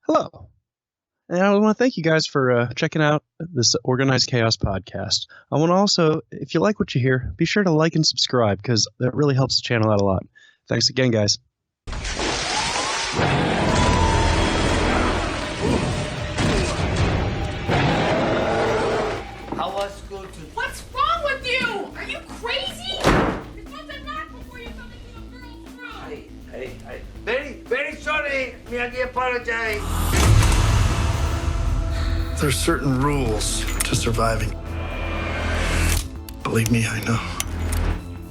Hello. And I want to thank you guys for checking out this Organized Chaos podcast. I want to also, if you like what you hear, be sure to like and subscribe because that really helps the channel out a lot. Thanks again, guys. How was school today? What's wrong with you? Are you crazy? You're supposed to knock before you come into a girl's room. I very sorry. Miyagi apologize. There's certain rules to surviving. Believe me, I know.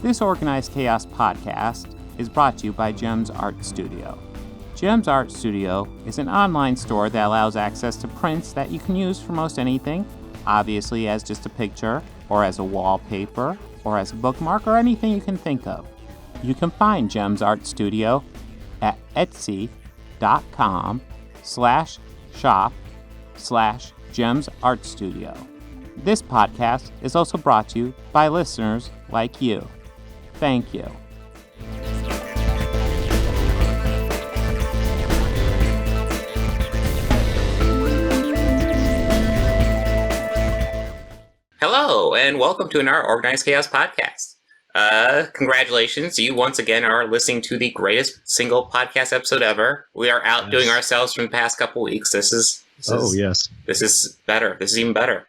This Organized Chaos podcast is brought to you by JEMS Art Studio. JEMS Art Studio is an online store that allows access to prints that you can use for most anything, obviously as just a picture, or as a wallpaper, or as a bookmark, or anything you can think of. You can find JEMS Art Studio at etsy.com/shop/JEMS Art Studio. This podcast is also brought to you by listeners like you. Thank you. Hello, and welcome to another Organized Chaos podcast. Congratulations, you once again are listening to the greatest single podcast episode ever. We are outdoing ourselves from the past couple weeks. This is better. This is even better.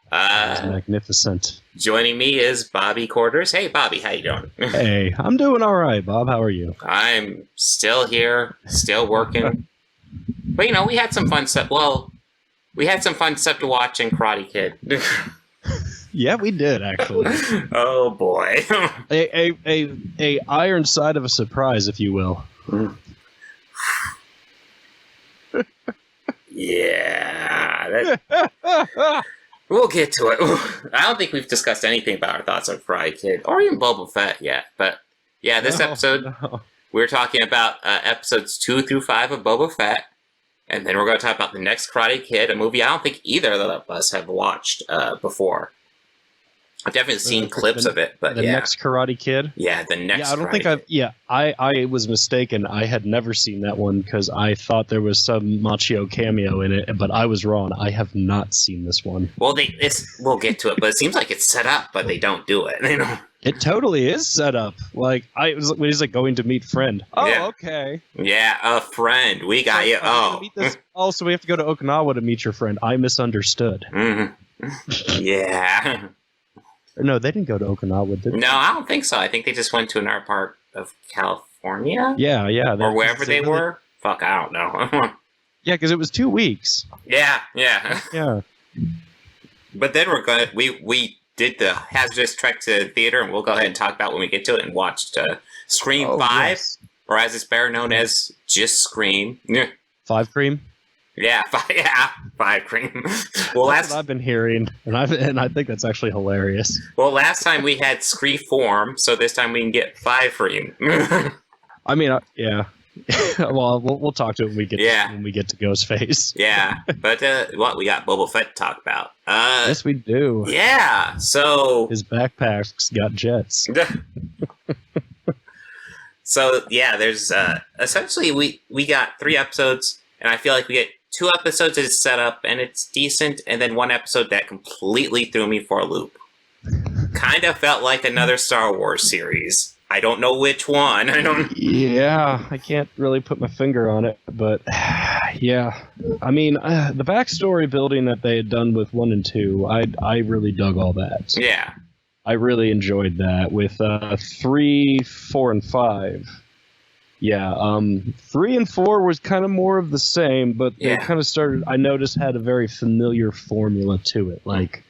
That's magnificent. Joining me is Bobby Quarters. Hey, Bobby, how you doing? Hey, I'm doing all right, Bob. How are you? I'm still here, still working. But, you know, we had some fun stuff. Well, we had some fun stuff to watch in Karate Kid. Yeah, we did, actually. Oh, boy. a Ironside of a surprise, if you will. Yeah. We'll get to it. I don't think we've discussed anything about our thoughts on Karate Kid or even Boba Fett yet. But yeah, this episode, we're talking about episodes 2 through 5 of Boba Fett. And then we're going to talk about the next Karate Kid, a movie I don't think either of us have watched before. I've definitely seen clips of it, but the next Karate Kid. Yeah, the next. Yeah, I don't think I've. Yeah, I was mistaken. I had never seen that one because I thought there was some Machio cameo in it, but I was wrong. I have not seen this one. Well, we'll get to it, but it seems like it's set up, but they don't do it. You know. It totally is set up. Like when he's like going to meet friend. Oh, yeah. Okay. Yeah, a friend. We got you. Oh, so we have to go to Okinawa to meet your friend. I misunderstood. Mm-hmm. Yeah. No, they didn't go to Okinawa, did they? No, I don't think so. I think they just went to another part of California. Yeah. Or wherever they were. Fuck, I don't know. Yeah, because it was 2 weeks. Yeah. Yeah. But then we did the hazardous trek to the theater, and we'll go ahead and talk about when we get to it, and watched Scream 5, yes. Or as it's better known as just Scream. 5 Cream? Yeah, 5 Cream. Well, that's what I've been hearing, and I think that's actually hilarious. Well, last time we had Scream, so this time we can get 5 Cream. I mean, yeah. Well, we'll talk to it when we get to Ghostface. Yeah, but we got Boba Fett to talk about. Yes, we do. Yeah, so his backpack's got jets. So yeah, there's essentially we got 3 episodes, and I feel like we get 2 episodes that is set up and it's decent, and then 1 episode that completely threw me for a loop. Kind of felt like another Star Wars series. I don't know which one. Yeah, I can't really put my finger on it, but yeah. I mean, the backstory building that they had done with 1 and 2, I really dug all that. Yeah. I really enjoyed that. With 3, 4, and 5. Yeah, 3 and 4 was kind of more of the same, but they kind of started, I noticed, had a very familiar formula to it. Like,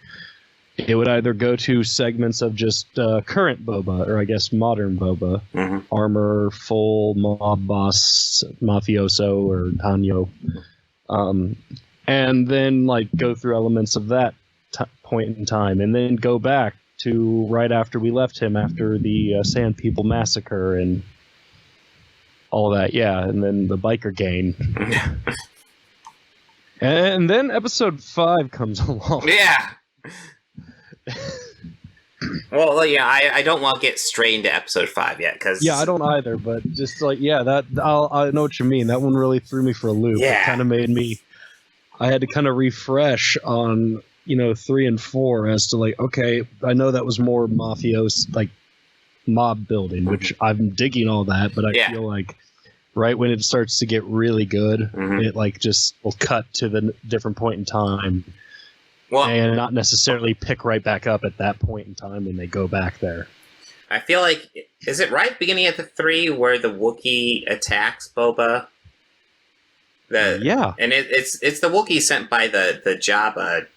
it would either go to segments of just current Boba, or I guess modern Boba, armor, full mob boss, mafioso, or Tanyo, and then like go through elements of that point in time, and then go back to right after we left him after the Sand People massacre and all that, and then the biker gang. And then episode 5 comes along. Yeah. Well, yeah, I don't want to get straight into episode 5 yet, because... Yeah, I don't either, but just like, yeah, I know what you mean. That one really threw me for a loop. Yeah. It kind of made me... I had to kind of refresh on, 3 and 4 as to like, okay, I know that was more mafios, like mob building, which I'm digging all that, but I feel like right when it starts to get really good, it like just will cut to the different point in time. Well, and not necessarily pick right back up at that point in time when they go back there. I feel like, is it right beginning of the 3 where the Wookiee attacks Boba? Yeah. And it's the Wookiee sent by the Jabba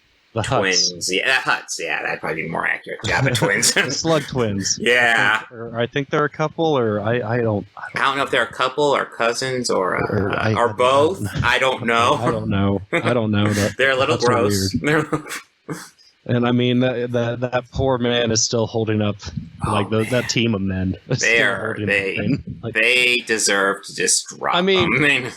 twins. Huts. Yeah, Huts. Yeah, that'd probably be more accurate. Jabba twins. The Slug twins. Yeah. I think they're a couple, or I don't know if they're a couple or cousins or both. I don't know. I don't know. They're a little gross. And I mean that poor man is still holding up, that team of men. They deserve to just drop. I mean,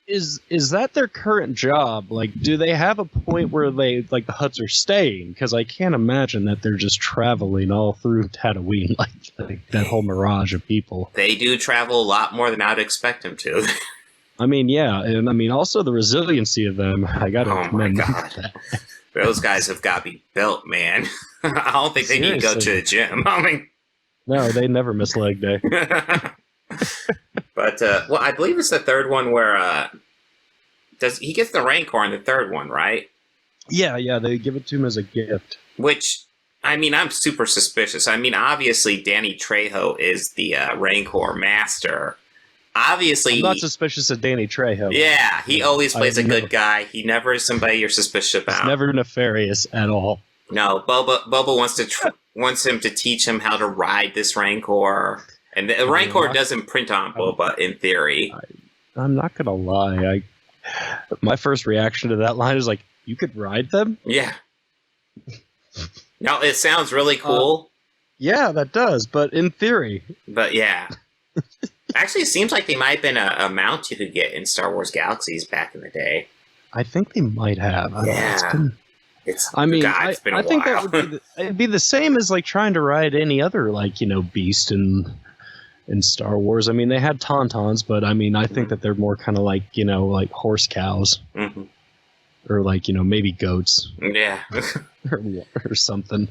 is that their current job? Like, do they have a point where they the Huts are staying? Because I can't imagine that they're just traveling all through Tatooine like that whole mirage of people. They do travel a lot more than I'd expect them to. I mean, yeah, and I mean also the resiliency of them. I gotta commend them for that. Those guys have got to be built, man. I don't think they need to go to the gym. I mean, no, they never miss leg day. But I believe it's the third one where he gets the Rancor in the third one, right? Yeah, they give it to him as a gift. Which, I mean, I'm super suspicious. I mean, obviously, Danny Trejo is the Rancor master. Obviously, I'm not suspicious of Danny Trejo. Yeah, he always plays a good guy. He never is somebody you're suspicious about. He's never nefarious at all. No, Boba wants him to teach him how to ride this Rancor, and the Rancor doesn't print on Boba in theory. I'm not gonna lie. My first reaction to that line is like, "You could ride them?" Yeah. No, it sounds really cool. Yeah, that does, but in theory. But yeah. Actually, it seems like they might have been a mount you could get in Star Wars Galaxies back in the day. I think they might have. Yeah. It's been a think while. That would it'd be the same as like trying to ride any other beast in Star Wars. I mean, they had tauntauns, but I mean, I think that they're more kind of like horse cows, or maybe goats. Yeah, or something.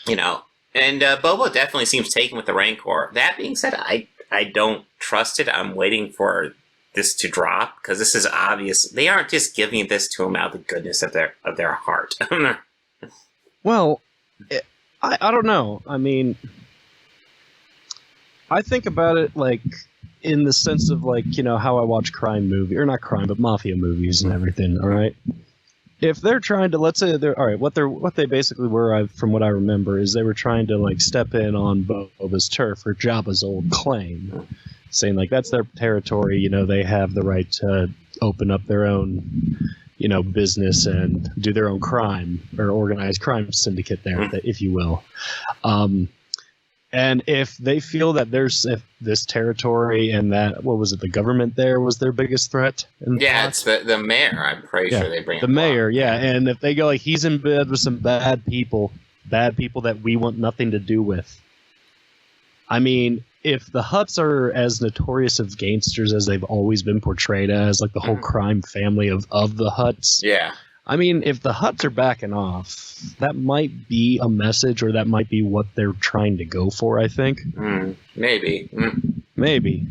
And Boba definitely seems taken with the Rancor. That being said, I don't trust it. I'm waiting for this to drop because this is obvious. They aren't just giving this to him out of the goodness of their heart. Well, I don't know. I mean, I think about it in the sense of how I watch crime movie, or not crime, but mafia movies and everything. All right. If they're trying to, let's say they're all right, what they basically were, from what I remember, is they were trying to step in on Boba's turf or Jabba's old claim, saying that's their territory. They have the right to open up their own, business and do their own crime or organized crime syndicate there, if you will. And if they feel that if this territory and that, what was it, the government there was their biggest threat? It's the mayor. I'm pretty sure they bring the mayor. Yeah, and if they go he's in bed with some bad people that we want nothing to do with. I mean, if the Hutts are as notorious of gangsters as they've always been portrayed as, the whole crime family of the Hutts. Yeah. I mean, if the Hutts are backing off, that might be a message, or that might be what they're trying to go for, I think. Maybe. Maybe.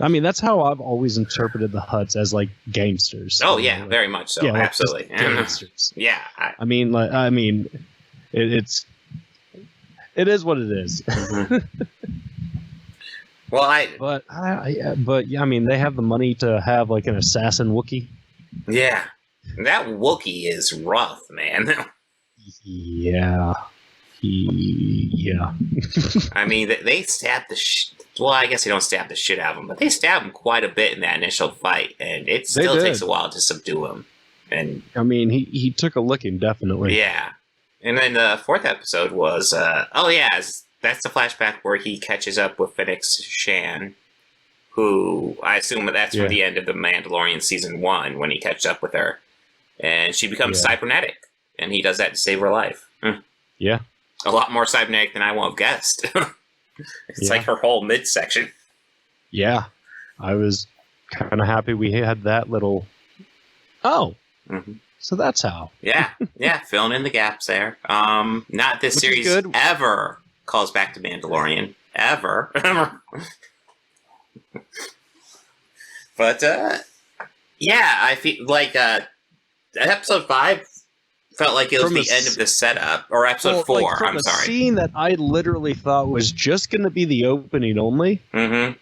I mean, that's how I've always interpreted the Hutts, as, gangsters. Oh, yeah, very much so. Yeah, absolutely. Gangsters. Yeah. It is what it is. Well, I mean, they have the money to have, an assassin Wookiee. Yeah. That Wookiee is rough, man. Yeah. I mean, they stab the well, I guess they don't stab the shit out of him, but they stab him quite a bit in that initial fight, and it still takes a while to subdue him. And I mean, he took a licking, definitely. Yeah. And then the fourth episode was, that's the flashback where he catches up with Phoenix Shan, who I assume that's from the end of The Mandalorian Season 1, when he catches up with her. And she becomes cybernetic, and he does that to save her life. Yeah. a lot more cybernetic than I would have guessed. It's like her whole midsection. Yeah. I was kind of happy we had that little... Oh! Mm-hmm. So that's how. Yeah, filling in the gaps there. Not this series ever calls back to Mandalorian. Ever. But, I feel like episode 5 felt like it was the end of the setup. Or episode 4, like I'm sorry. A scene that I literally thought was just going to be the opening only. Mm-hmm.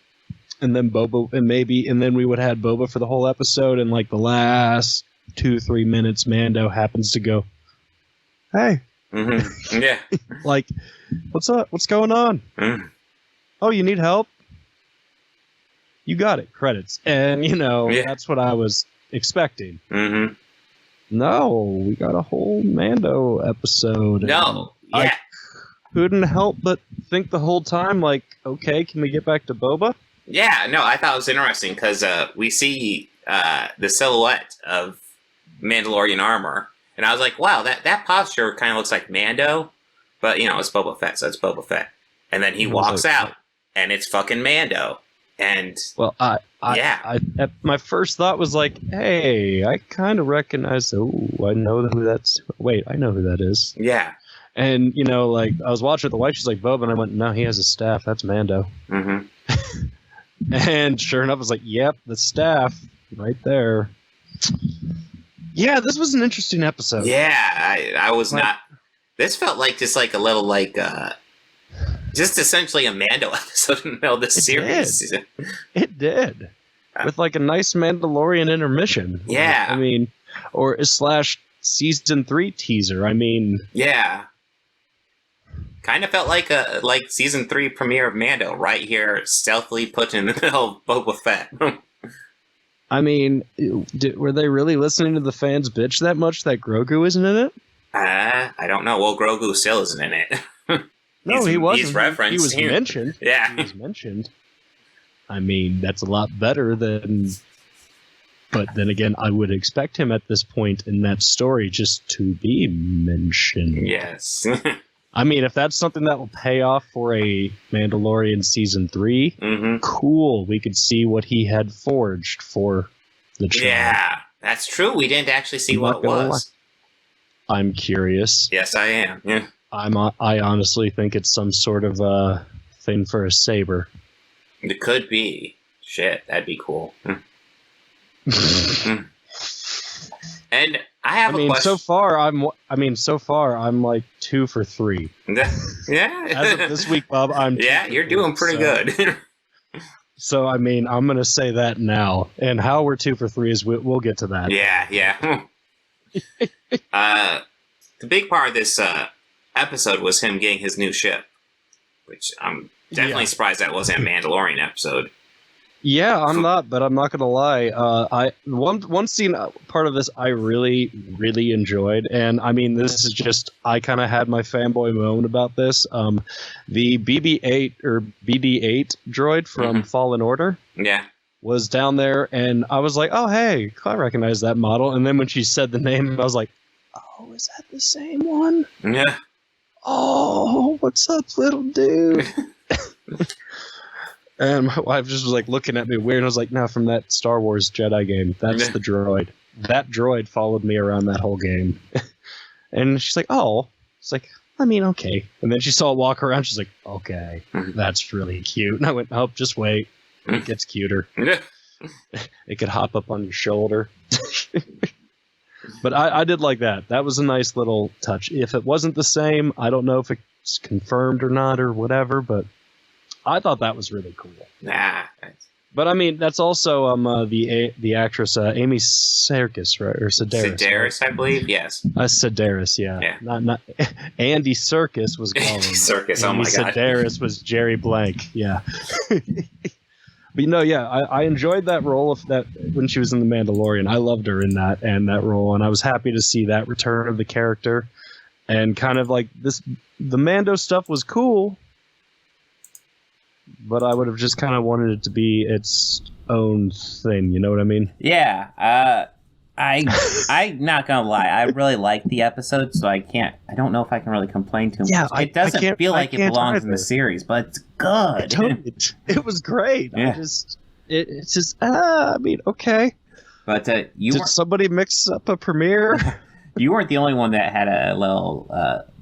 And then and then we would have had Boba for the whole episode, and like the last 2-3 minutes, Mando happens to go, "Hey." Mm-hmm. Yeah. Like, what's up? What's going on? Mm. Oh, you need help? You got it. Credits. And, that's what I was expecting. Mm-hmm. No, we got a whole Mando episode. No. Yeah. I couldn't help but think the whole time, like, okay, can we get back to Boba? Yeah, no, I thought it was interesting because we see the silhouette of Mandalorian armor. And I was like, wow, that posture kind of looks like Mando. But, it's Boba Fett, so it's Boba Fett. And then he walks out, and it's fucking Mando. And well, my first thought was like, hey, I kind of recognize. Oh, I know who that's. Wait, I know who that is. Yeah. And like I was watching with the wife. She's like, Boba, and I went, no, he has a staff. That's Mando. Mm-hmm. And sure enough, I was like, yep, the staff right there. Yeah, this was an interesting episode. Yeah, I was not. This felt like just like a little like. Just essentially a Mando episode in the middle of this series. It did. With like a nice Mandalorian intermission. Yeah. I mean, or / season 3 teaser. I mean. Yeah. Kind of felt like a season 3 premiere of Mando right here, stealthily put in the middle of Boba Fett. I mean, were they really listening to the fans bitch that much that Grogu isn't in it? I don't know. Well, Grogu still isn't in it. No, he wasn't. He's referenced. He was mentioned. Yeah. He was mentioned. I mean, that's a lot better than... But then again, I would expect him at this point in that story just to be mentioned. Yes. I mean, if that's something that will pay off for a Mandalorian Season 3, cool. We could see what he had forged for the show. Yeah, that's true. We didn't actually see what it was. I'm curious. Yes, I am. Yeah. I honestly think it's some sort of thing for a saber. It could be. Shit, that'd be cool. And I have a question. So far I'm like 2 for 3. Yeah. As of this week, Bob, I'm 2 Yeah, you're doing pretty good. So I mean, I'm gonna say that now, and how we're 2 for 3 is we'll get to that. Yeah. The big part of this episode was him getting his new ship, which I'm definitely surprised that wasn't a Mandalorian episode. Yeah, I'm not gonna lie. One scene, part of this, I really, really enjoyed, and I mean, this is just I kind of had my fanboy moment about this. The BB-8 or BD-8 droid from Fallen Order, was down there, and I was like, oh hey, I recognize that model. And then when she said the name, I was like, oh, is that the same one? Yeah. Oh, what's up, little dude? And my wife just was like looking at me weird. And I was like, no, from that Star Wars Jedi game. That's the droid. That droid followed me around that whole game. And she's like, oh. It's like, I mean, okay. And then she saw it walk around. She's like, okay, that's really cute. And I went, oh, just wait. It gets cuter. It could hop up on your shoulder. But I did like that. That was a nice little touch. If it wasn't the same, I don't know if it's confirmed or not or whatever, but I thought that was really cool. Nah. But I mean, that's also the actress Amy Serkis, right? Or Sedaris. Sedaris, right? I believe, yes. Sedaris, yeah. Not Andy Serkis was Gollum. Andy Serkis, oh my god. Sedaris was Jerry Blank, yeah. But I enjoyed that role of that when she was in The Mandalorian. I loved her in that role, and I was happy to see that return of the character. And kind of like the Mando stuff was cool, but I would have just kind of wanted it to be its own thing. You know what I mean? Yeah. I'm not gonna lie. I really like the episode, so I don't know if I can really complain too much. It doesn't feel like it belongs in the series, but it's good. It was great. Yeah. It's just I mean, okay. But did somebody mix up a premiere? You weren't the only one that had a little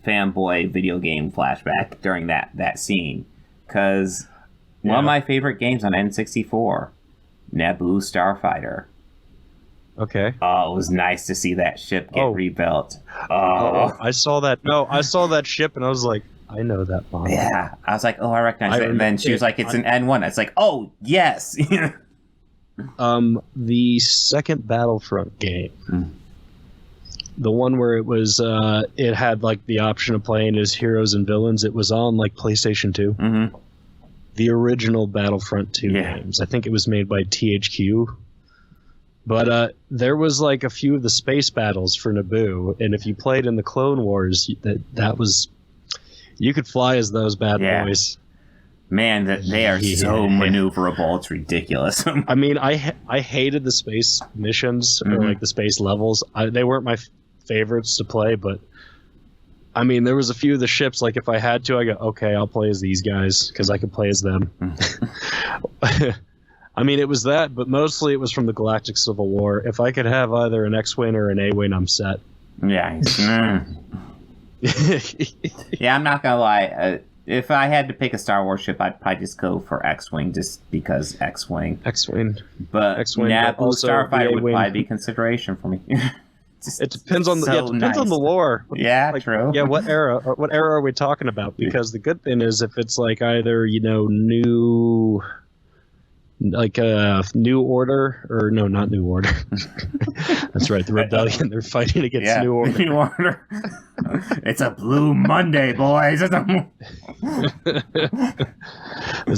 fanboy video game flashback during that scene, because one of my favorite games on N64, Naboo Starfighter. Okay. Oh, it was nice to see that ship get rebuilt. I saw that. No, I saw that ship, and I was like, I know that bomb. Yeah, I was like, oh, I recognize it. And then she was like, it's an N1. It's like, oh, yes. The second Battlefront game, the one where it was, it had like the option of playing as heroes and villains. It was on like PlayStation 2. Mm-hmm. The original Battlefront 2 games. I think it was made by THQ. But there was like a few of the space battles for Naboo, and if you played in the Clone Wars, that was, you could fly as those bad boys. Man, they are so maneuverable. It's ridiculous. I mean, I hated the space missions or like the space levels. They weren't my favorites to play, but I mean, there was a few of the ships. Like if I had to, I go, okay, I'll play as these guys because I could play as them. I mean, it was that, but mostly it was from the Galactic Civil War. If I could have either an X-Wing or an A-Wing, I'm set. Yeah. Yeah, I'm not going to lie. If I had to pick a Star Wars ship, I'd probably just go for X-Wing, just because X-Wing. X-Wing. But X-Wing, Naboo Starfighter would A-Wing. probably be consideration for me. It depends on on the lore. Yeah, like, true. Yeah, what era are we talking about? Because the good thing is if it's like either, new... Like New Order, or no, not New Order. That's right, the Rebellion. They're fighting against New Order. New Order. It's a Blue Monday, boys. This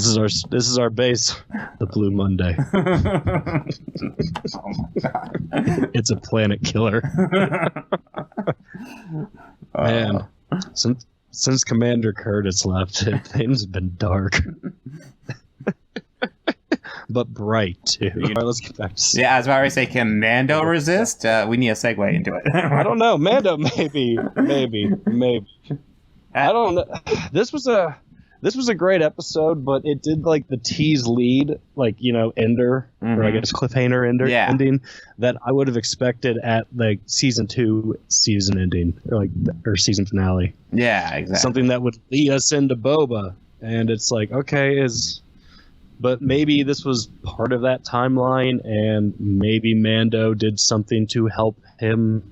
is our base, the Blue Monday. Oh my God. It's a planet killer. Man, since Commander Curtis left, things have been dark. But bright too. All right, let's get back to I was about to say, can Mando resist? We need a segue into it. I don't know. Mando, maybe. I don't know. This was a great episode, but it did like the tease lead, like ender, or I guess cliffhanger ending that I would have expected at like season 2 season ending, or season finale. Yeah, exactly. Something that would lead us into Boba, and it's like, okay, but maybe this was part of that timeline, and maybe Mando did something to help him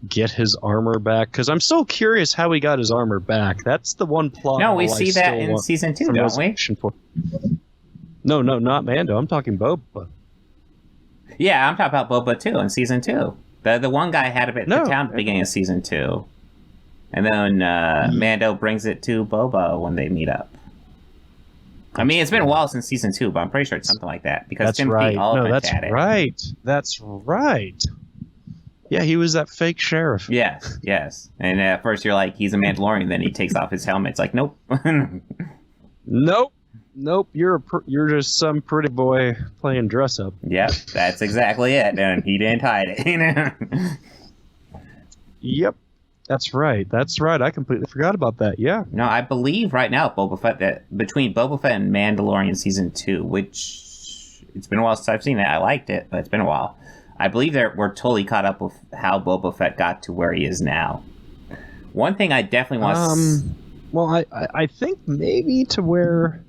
get his armor back. Because I'm so curious how he got his armor back. That's the one plot. No, we see that in season 2, don't we? No, not Mando. I'm talking Boba. Yeah, I'm talking about Boba too in season 2. The one guy had it at the town at the beginning of season 2, and then Mando brings it to Boba when they meet up. I mean, it's been a while since season 2, but I'm pretty sure it's something like that. Because that's right. No, that's right. That's right. Yeah, he was that fake sheriff. Yes. And at first you're like, he's a Mandalorian. Then he takes off his helmet. It's like, nope. Nope. You're just some pretty boy playing dress up. Yep, that's exactly it. And he didn't hide it. Yep. That's right. I completely forgot about that. Yeah. No, I believe right now Boba Fett, that between Boba Fett and Mandalorian season 2, which it's been a while since I've seen it. I liked it, but it's been a while. I believe we're totally caught up with how Boba Fett got to where he is now. One thing I definitely want. Well, I think maybe to where,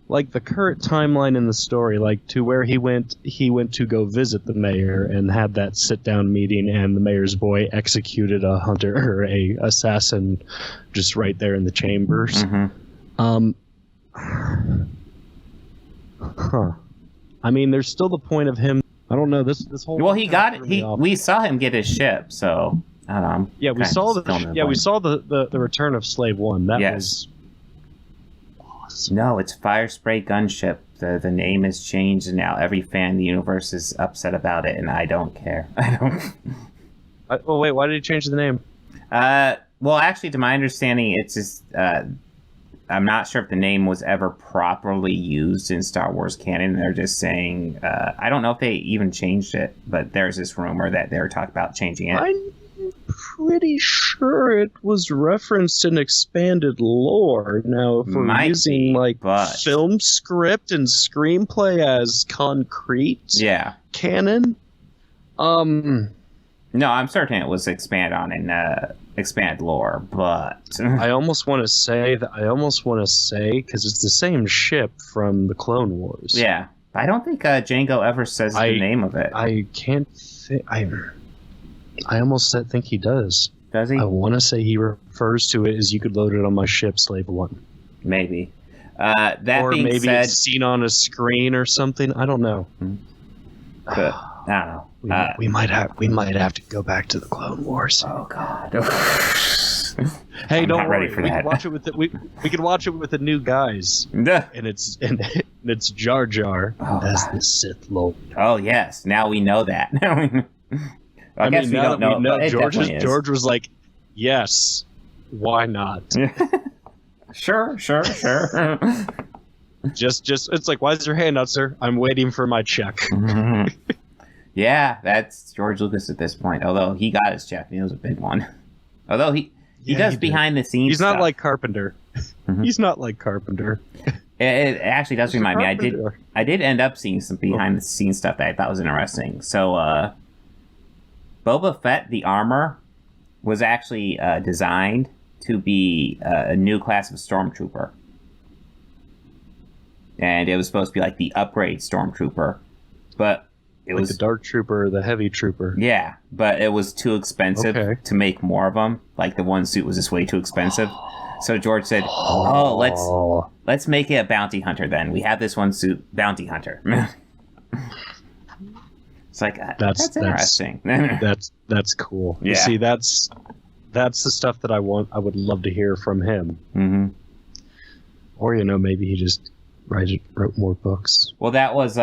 like the current timeline in the story, like to where he went to go visit the mayor and had that sit down meeting, and the mayor's boy executed a hunter or a assassin just right there in the chambers. I mean, there's still the point of him. I don't know this whole. Well, we saw him get his ship, so I don't know. Yeah, we saw the return of Slave One. That was. No, it's Fire Spray Gunship. The name has changed, and now every fan in the universe is upset about it, and I don't care. Oh, wait, why did he change the name? Well, actually, to my understanding, it's just I'm not sure if the name was ever properly used in Star Wars canon. They're just saying, I don't know if they even changed it, but there's this rumor that they were talking about changing it. I'm pretty sure it was referenced in expanded lore. Now, if we're using film script and screenplay as concrete canon, no, I'm certain it was expanded on in expanded lore, but I almost want to say because it's the same ship from the Clone Wars. Yeah, I don't think Django ever says the name of it. I can't think. I almost think he does. Does he? I want to say he refers to it as you could load it on my ship, Slave 1. Maybe. That or being maybe said, it's seen on a screen or something. I don't know. But I don't know. We might have to go back to the Clone Wars. Oh God! Hey, I'm don't not worry. ready for we that. Can watch it with we could watch it with the new guys, and it's Jar Jar as the Sith Lord. Oh yes, now we know that. I guess we don't know. George was like, "Yes, why not?" Sure. just it's like, why is your hand out, sir? I'm waiting for my check. Yeah, that's George Lucas at this point. Although he got his check, and it was a big one. Although he does behind the scenes. He's not stuff. like Carpenter. He's not like Carpenter. It actually does remind me. I did end up seeing some behind the scenes stuff that I thought was interesting. So, Boba Fett, the armor, was actually designed to be a new class of stormtrooper. And it was supposed to be like the upgrade stormtrooper. But it was the dark trooper, the heavy trooper. Yeah, but it was too expensive to make more of them. Like the one suit was just way too expensive. So George said, let's make it a bounty hunter then. We have this one suit, bounty hunter. It's like, that's interesting. That's cool. Yeah. You see, that's the stuff that I would love to hear from him. Mm-hmm. Or, maybe he just wrote more books. Well, that was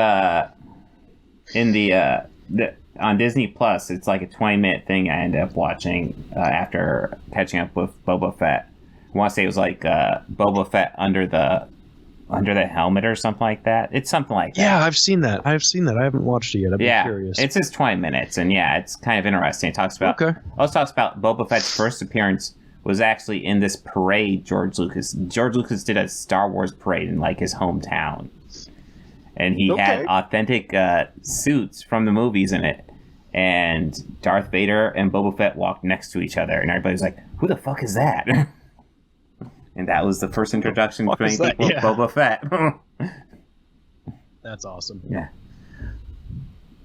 in the on Disney Plus. It's like a 20-minute thing I ended up watching after catching up with Boba Fett. I want to say it was like Boba Fett under the helmet or something like that. It's something like that. Yeah, I've seen that. I haven't watched it yet. I've been curious. It's just 20 minutes, and it's kind of interesting. It talks about Boba Fett's first appearance was actually in this parade. George Lucas did a Star Wars parade in like his hometown, and he had authentic suits from the movies in it. And Darth Vader and Boba Fett walked next to each other, and everybody was like, "Who the fuck is that?" And that was the first introduction to people of Boba Fett. That's awesome. Yeah.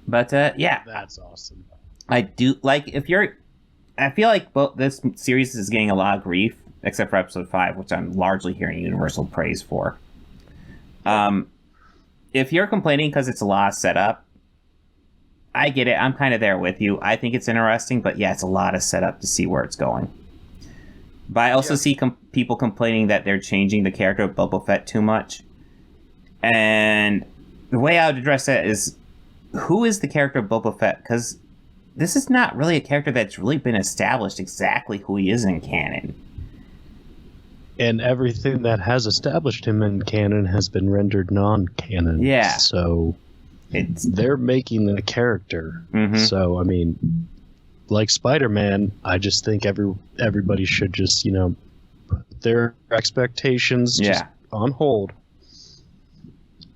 But that's awesome. I do like I feel like this series is getting a lot of grief, except for episode 5, which I'm largely hearing universal praise for. If you're complaining because it's a lot of setup, I get it. I'm kind of there with you. I think it's interesting, but it's a lot of setup to see where it's going. But I also see people complaining that they're changing the character of Boba Fett too much. And the way I would address that is, who is the character of Boba Fett? Because this is not really a character that's really been established exactly who he is in canon. And everything that has established him in canon has been rendered non-canon. Yeah. So they're making the character. Mm-hmm. So, I mean, like Spider-Man, I just think everybody should just, put their expectations just on hold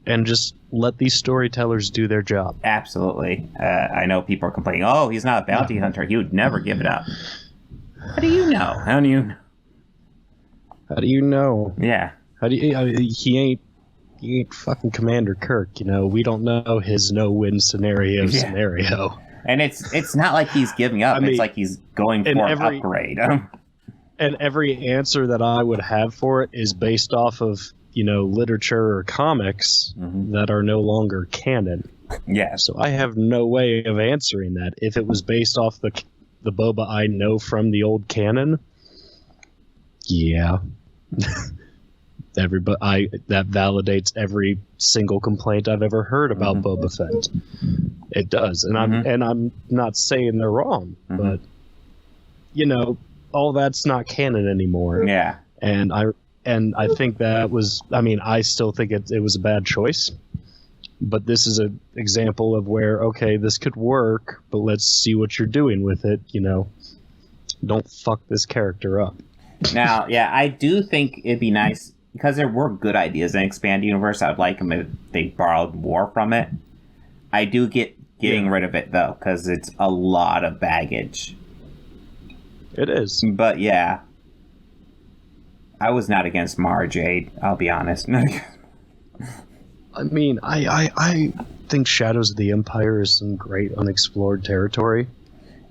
and just let these storytellers do their job. Absolutely. I know people are complaining, he's not a bounty hunter. He would never give it up. How do you know? How do you know? How do you know? Yeah. He ain't fucking Commander Kirk, We don't know his no-win scenario. And it's not like he's giving up. It's like he's going for an upgrade. And every answer that I would have for it is based off of, literature or comics that are no longer canon. Yeah. So I have no way of answering that. If it was based off the Boba I know from the old canon, that validates every single complaint I've ever heard about Boba Fett. It does, and I'm not saying they're wrong, but all that's not canon anymore. Yeah, and And I think that was, I mean, I still think it was a bad choice. But this is an example of where, okay, this could work, but let's see what you're doing with it, you know. Don't fuck this character up. Now, yeah, I do think it'd be nice, because there were good ideas in Expand Universe. I would like them if they borrowed more from it. I do getting rid of it, though, because it's a lot of baggage. It is. But, yeah. I was not against Mara Jade, I'll be honest. I mean, I think Shadows of the Empire is some great unexplored territory.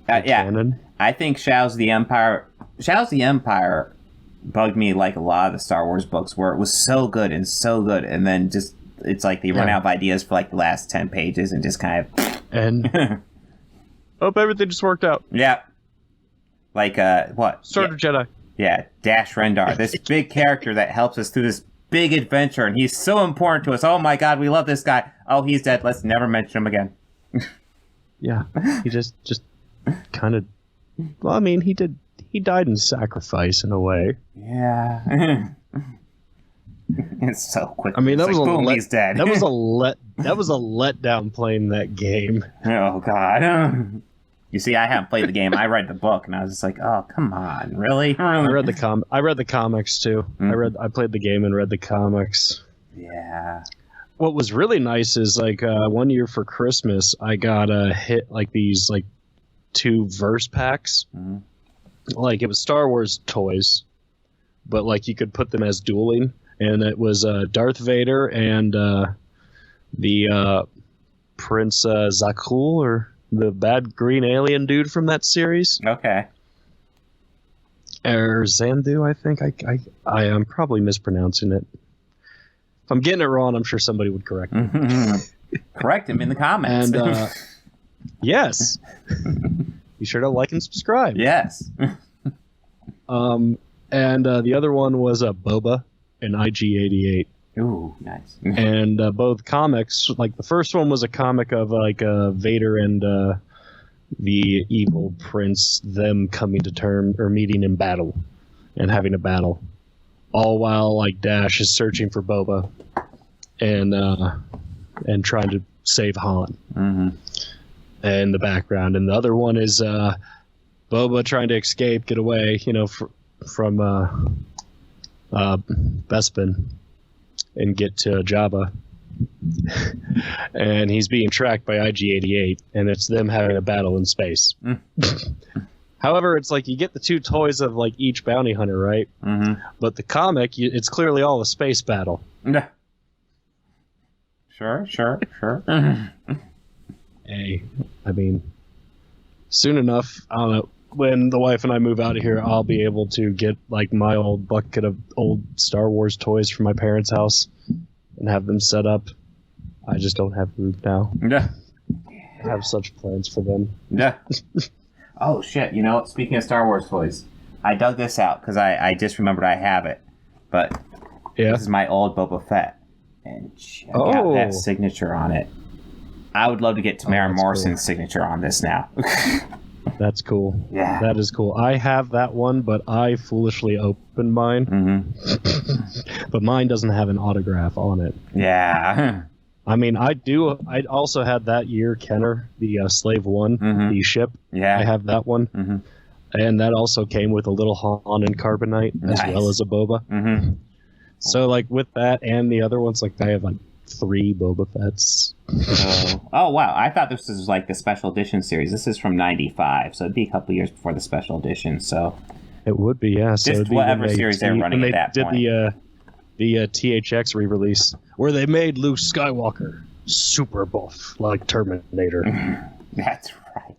Yeah. Canon. I think Shadows of the Empire bugged me like a lot of the Star Wars books, where it was so good, and then just, it's like they run out of ideas for like the last 10 pages and just kind of... And... hope everything just worked out. Yeah. Like, what? Sword of Jedi. Yeah, Dash Rendar, this big character that helps us through this big adventure, and he's so important to us. Oh my god, we love this guy. Oh, he's dead. Let's never mention him again. Yeah, he just kind of... Well, I mean, he died in sacrifice in a way. Yeah. It's so quick. I mean, that was boom, he's dead. That was a letdown playing that game. Oh god. You see, I haven't played the game. I read the book, and I was just like, "Oh, come on, really?" I read the comics too. Mm-hmm. I played the game and read the comics. Yeah. What was really nice is like one year for Christmas, I got a hit like these like 2 verse packs. Mm-hmm. Like it was Star Wars toys, but like you could put them as dueling, and it was Darth Vader and the Prince Zakul, or the bad green alien dude from that series. Okay. Or Zandu, I think. I am probably mispronouncing it. If I'm getting it wrong, I'm sure somebody would correct me. Correct him in the comments. And yes. Be sure to like and subscribe. Yes. And the other one was Boba and IG-88. Ooh, nice. And both comics, like the first one was a comic of like Vader and the evil prince, them coming to term or meeting in battle and having a battle, all while like Dash is searching for Boba and trying to save Han. Mm-hmm. In the background. And the other one is Boba trying to escape, get away, you know, from Bespin and get to Jabba. And he's being tracked by IG-88, and it's them having a battle in space. However, it's like you get the 2 toys of like each bounty hunter, right? Mm-hmm. But the comic, it's clearly all a space battle. Yeah. Sure. Hey, I mean, soon enough, I don't know, when the wife and I move out of here, I'll be able to get like my old bucket of old Star Wars toys from my parents' house and have them set up. I just don't have room now. Yeah. I have such plans for them. Yeah. Oh shit! You know, speaking of Star Wars toys, I dug this out because I just remembered I have it. But this is my old Boba Fett, and check out that signature on it. I would love to get Temuera Morrison's signature on this now. That's cool. Yeah. That is cool. I have that one, but I foolishly opened mine. Mm-hmm. But mine doesn't have an autograph on it. Yeah. I mean, I also had that year Kenner, the Slave One, the ship. Yeah. I have that one. Mm-hmm. And that also came with a little Han and Carbonite, as well as a Boba. Mm-hmm. So, like, with that and the other ones, like, I have, like, 3 Boba Fetts. Oh, wow. I thought this was, like, the special edition series. This is from 95, so it'd be a couple years before the special edition, so... It would be, yeah. So just whatever series they're running at that point. The THX re-release, where they made Luke Skywalker super buff, like Terminator. That's right.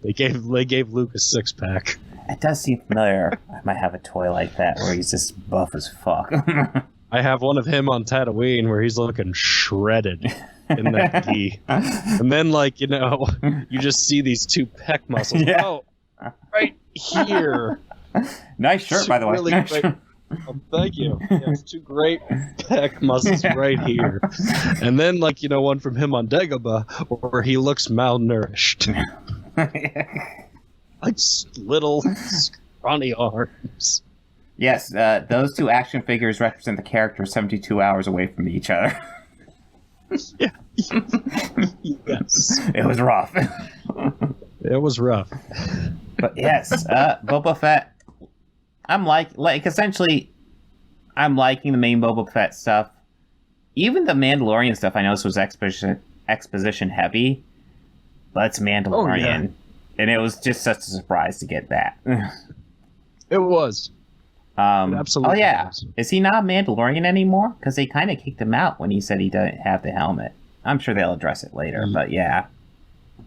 They gave Luke a 6-pack. It does seem familiar. I might have a toy like that where he's just buff as fuck. I have one of him on Tatooine where he's looking shredded in that gi. And then, like, you know, you just see these 2 pec muscles. Yeah. Oh, right here. Nice shirt, by the way. Really great. Oh, thank you. Yes, 2 great pec muscles right here. And then, like, you know, one from him on Dagobah where he looks malnourished. Like little scrawny arms. Yes, those two action figures represent the characters 72 hours away from each other. Yeah. Yes. It was rough. It was rough. But yes, Boba Fett. I'm essentially, I'm liking the main Boba Fett stuff. Even the Mandalorian stuff, I know this was exposition heavy, but it's Mandalorian. Oh, yeah. And it was just such a surprise to get that. It was. It absolutely. Oh yeah, was. is he not a Mandalorian anymore? Because they kind of kicked him out when he said he didn't have the helmet. I'm sure they'll address it later, but yeah.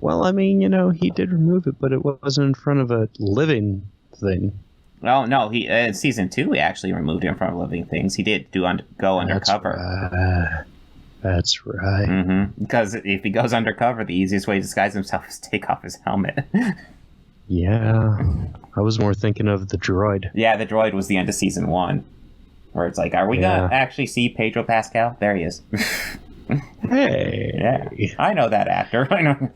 Well, I mean, he did remove it, but it wasn't in front of a living thing. Oh no, he in season 2 he actually removed it in front of living things. He did go undercover. That's right. Mm-hmm. Because if he goes undercover, the easiest way to disguise himself is to take off his helmet. Yeah, I was more thinking of the droid. Yeah, the droid was the end of season 1, where it's like, are we gonna actually see Pedro Pascal? There he is. Hey, yeah, I know that actor. I know.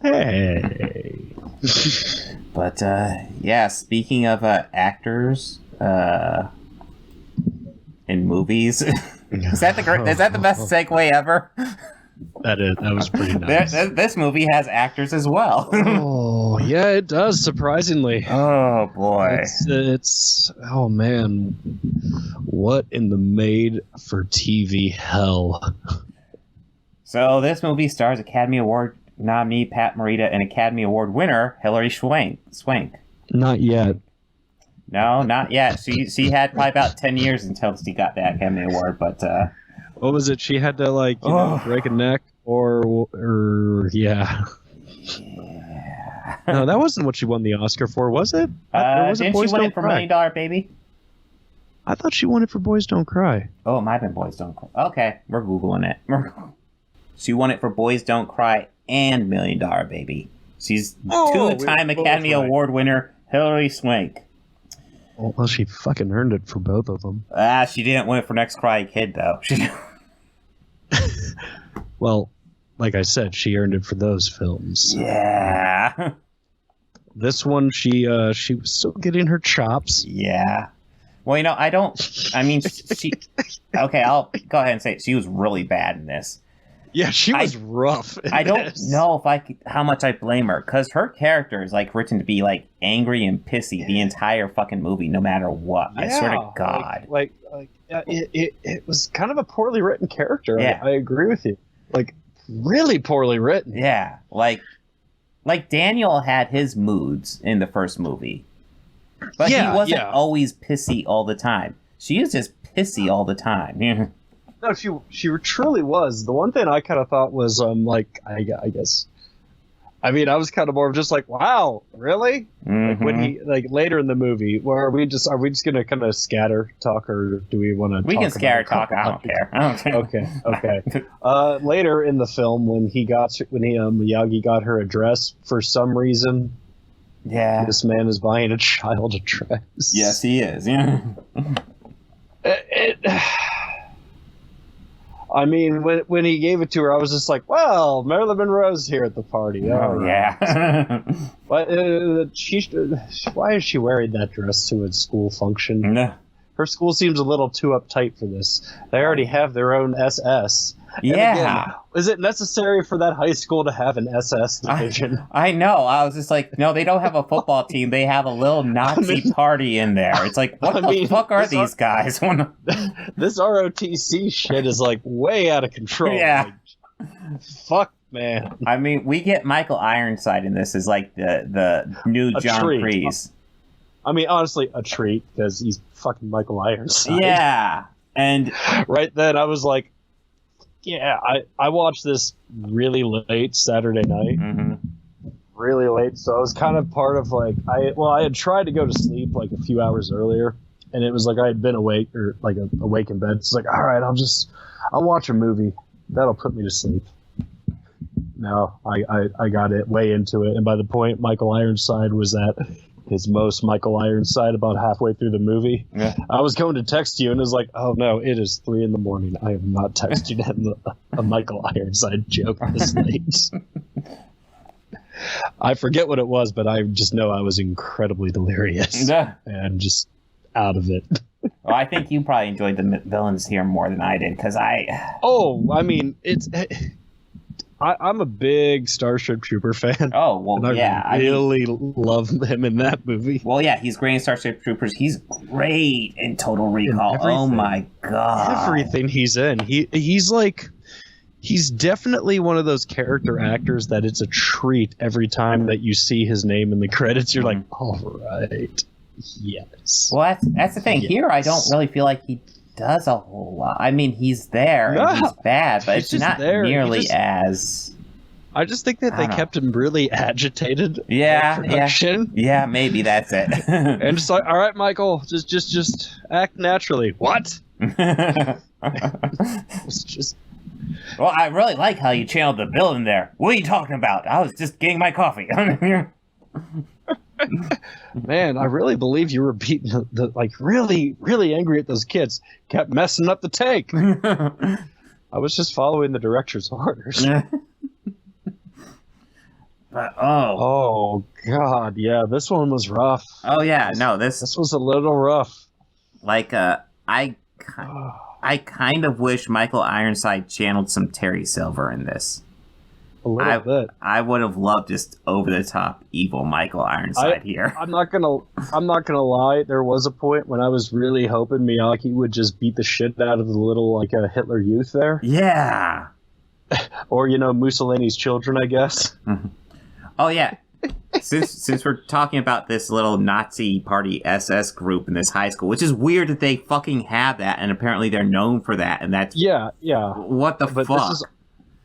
Hey. But yeah, speaking of actors in movies, is that the best segue ever? That was pretty nice. This movie has actors as well. Oh yeah, it does, surprisingly. Oh boy, it's oh man, what in the made for TV hell? So this movie stars Academy Award nominee Pat Morita and Academy Award winner Hilary Swank. Not yet. No, not yet. She had probably about 10 years until she got the Academy Award, but what was it? She had to break a neck or yeah. No, that wasn't what she won the Oscar for, was it? Didn't she win it for $1 Million Baby? I thought she won it for Boys Don't Cry. Oh, it might have been Boys Don't Cry. Okay, we're Googling it. She won it for Boys Don't Cry and $1 Million Baby. She's two-time Academy Award winner Hilary Swank. Well, she fucking earned it for both of them. She didn't win it for Next Cry Kid, though. Well, like I said, she earned it for those films. Yeah. This one, she was still getting her chops. Yeah. Well, she... Okay, I'll go ahead and say it. She was really bad in this. Yeah, she was rough. I don't know how much I blame her, because her character is written to be angry and pissy the entire fucking movie, no matter what. Yeah, I swear to God. It was kind of a poorly written character. Yeah. I agree with you. Really poorly written. Yeah, Daniel had his moods in the first movie, but he wasn't always pissy all the time. She is just pissy all the time. No, she truly was. The one thing I kind of thought was, I guess, I mean, I was kind of more of just wow, really? Mm-hmm. When he, later in the movie, where are we just going to kind of scatter talk, or do we want to We can scatter talk, I don't care. Okay. Later in the film, when Miyagi got her a dress, for some reason, this man is buying a child a dress. Yes, he is, yeah. I mean, when he gave it to her, I was just well, Marilyn Monroe's here at the party. Oh, yeah. But why is she wearing that dress to a school function? No. Her school seems a little too uptight for this. They already have their own SS. Yeah. Again, is it necessary for that high school to have an SS division? I know. I was just no, they don't have a football team. They have a little Nazi party in there. It's what the fuck are these guys? This ROTC shit is way out of control. Yeah. Fuck, man. I mean, we get Michael Ironside in this as the new John Kreese. I mean, honestly, a treat, because he's fucking Michael Ironside. Yeah. And right then I was I watched this really late Saturday night. Mm-hmm. Really late, so I was kind of part of I had tried to go to sleep a few hours earlier, and it was I had been awake or awake in bed. It's all right, I'll watch a movie. That'll put me to sleep. No, I got it way into it, and by the point Michael Ironside was at his most Michael Ironside about halfway through the movie. Yeah. I was going to text you, and it was oh no, it is 3 a.m. I have not texted him a Michael Ironside joke this late. I forget what it was, but I just know I was incredibly delirious. Yeah. And out of it. Well, I think you probably enjoyed the villains here more than I did, because I mean, I'm a big Starship Trooper fan. Oh, well, I really love him in that movie. Well, yeah, he's great in Starship Troopers. He's great in Total Recall. Oh my god. Everything he's in. He's definitely one of those character actors that it's a treat every time that you see his name in the credits. You're like, all right. Yes. Well, that's the thing. Yes. Here, I don't really feel like he does a whole lot. I mean, he's there and he's bad, but it's not nearly as... I just think that they kept him really agitated. Yeah, maybe that's it. And just like, all right, Michael, just act naturally. What? It's just... Well, I really like how you channeled the villain there. What are you talking about? I was just getting my coffee. Man, I really believe you were beating really, really angry at those kids. Kept messing up the take. I was just following the director's orders. Oh God, yeah, this one was rough. Oh yeah, no, this was a little rough. Like, I kind of wish Michael Ironside channeled some Terry Silver in this. A little bit. I would have loved just over the top evil Michael Ironside here. I'm not gonna lie. There was a point when I was really hoping Miyagi would just beat the shit out of the little Hitler youth there. Yeah. Or Mussolini's children, I guess. Mm-hmm. Oh yeah. Since we're talking about this little Nazi party SS group in this high school, which is weird that they fucking have that, and apparently they're known for that, and that's yeah. What the fuck?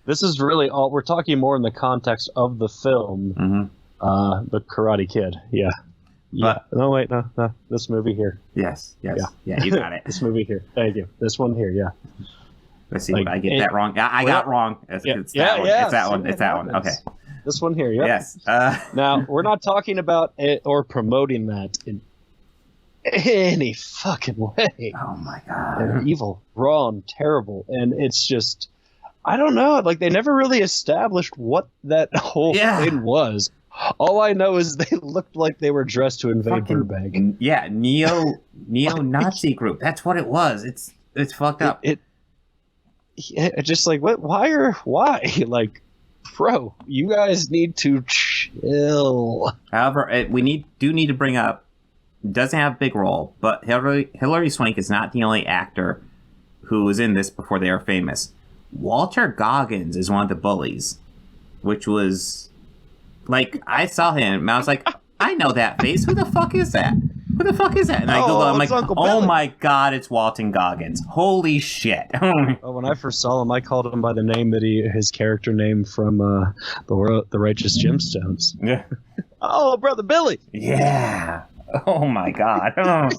This is really all we're talking more in the context of the film, The Karate Kid. Yeah. But no, wait, no, this movie here. Yes, you got it. This movie here. Thank you. This one here. Yeah. Let's see. Would I get that wrong? I got wrong. It's that one. Okay. This one here. Yep. Yes. Now we're not talking about it or promoting that in any fucking way. Oh my god. They're evil, wrong, terrible, and it's just. I don't know. They never really established what that whole thing was. All I know is they looked like they were dressed to invade Burbank. Yeah, neo-Nazi group. That's what it was. It's fucked up. It just what? Why? Bro, you guys need to chill. However, we do need to bring up. Doesn't have a big role, but Hilary Swank is not the only actor who was in this before they were famous. Walter Goggins is one of the bullies, which was I saw him and I was like, I know that face. Who the fuck is that? And I Googled, I'm like, oh my god, it's Walton Goggins. Holy shit. When I first saw him, I called him by the name that his character name from the Righteous Gemstones. Yeah. Oh, Brother Billy. Yeah. Oh my god. I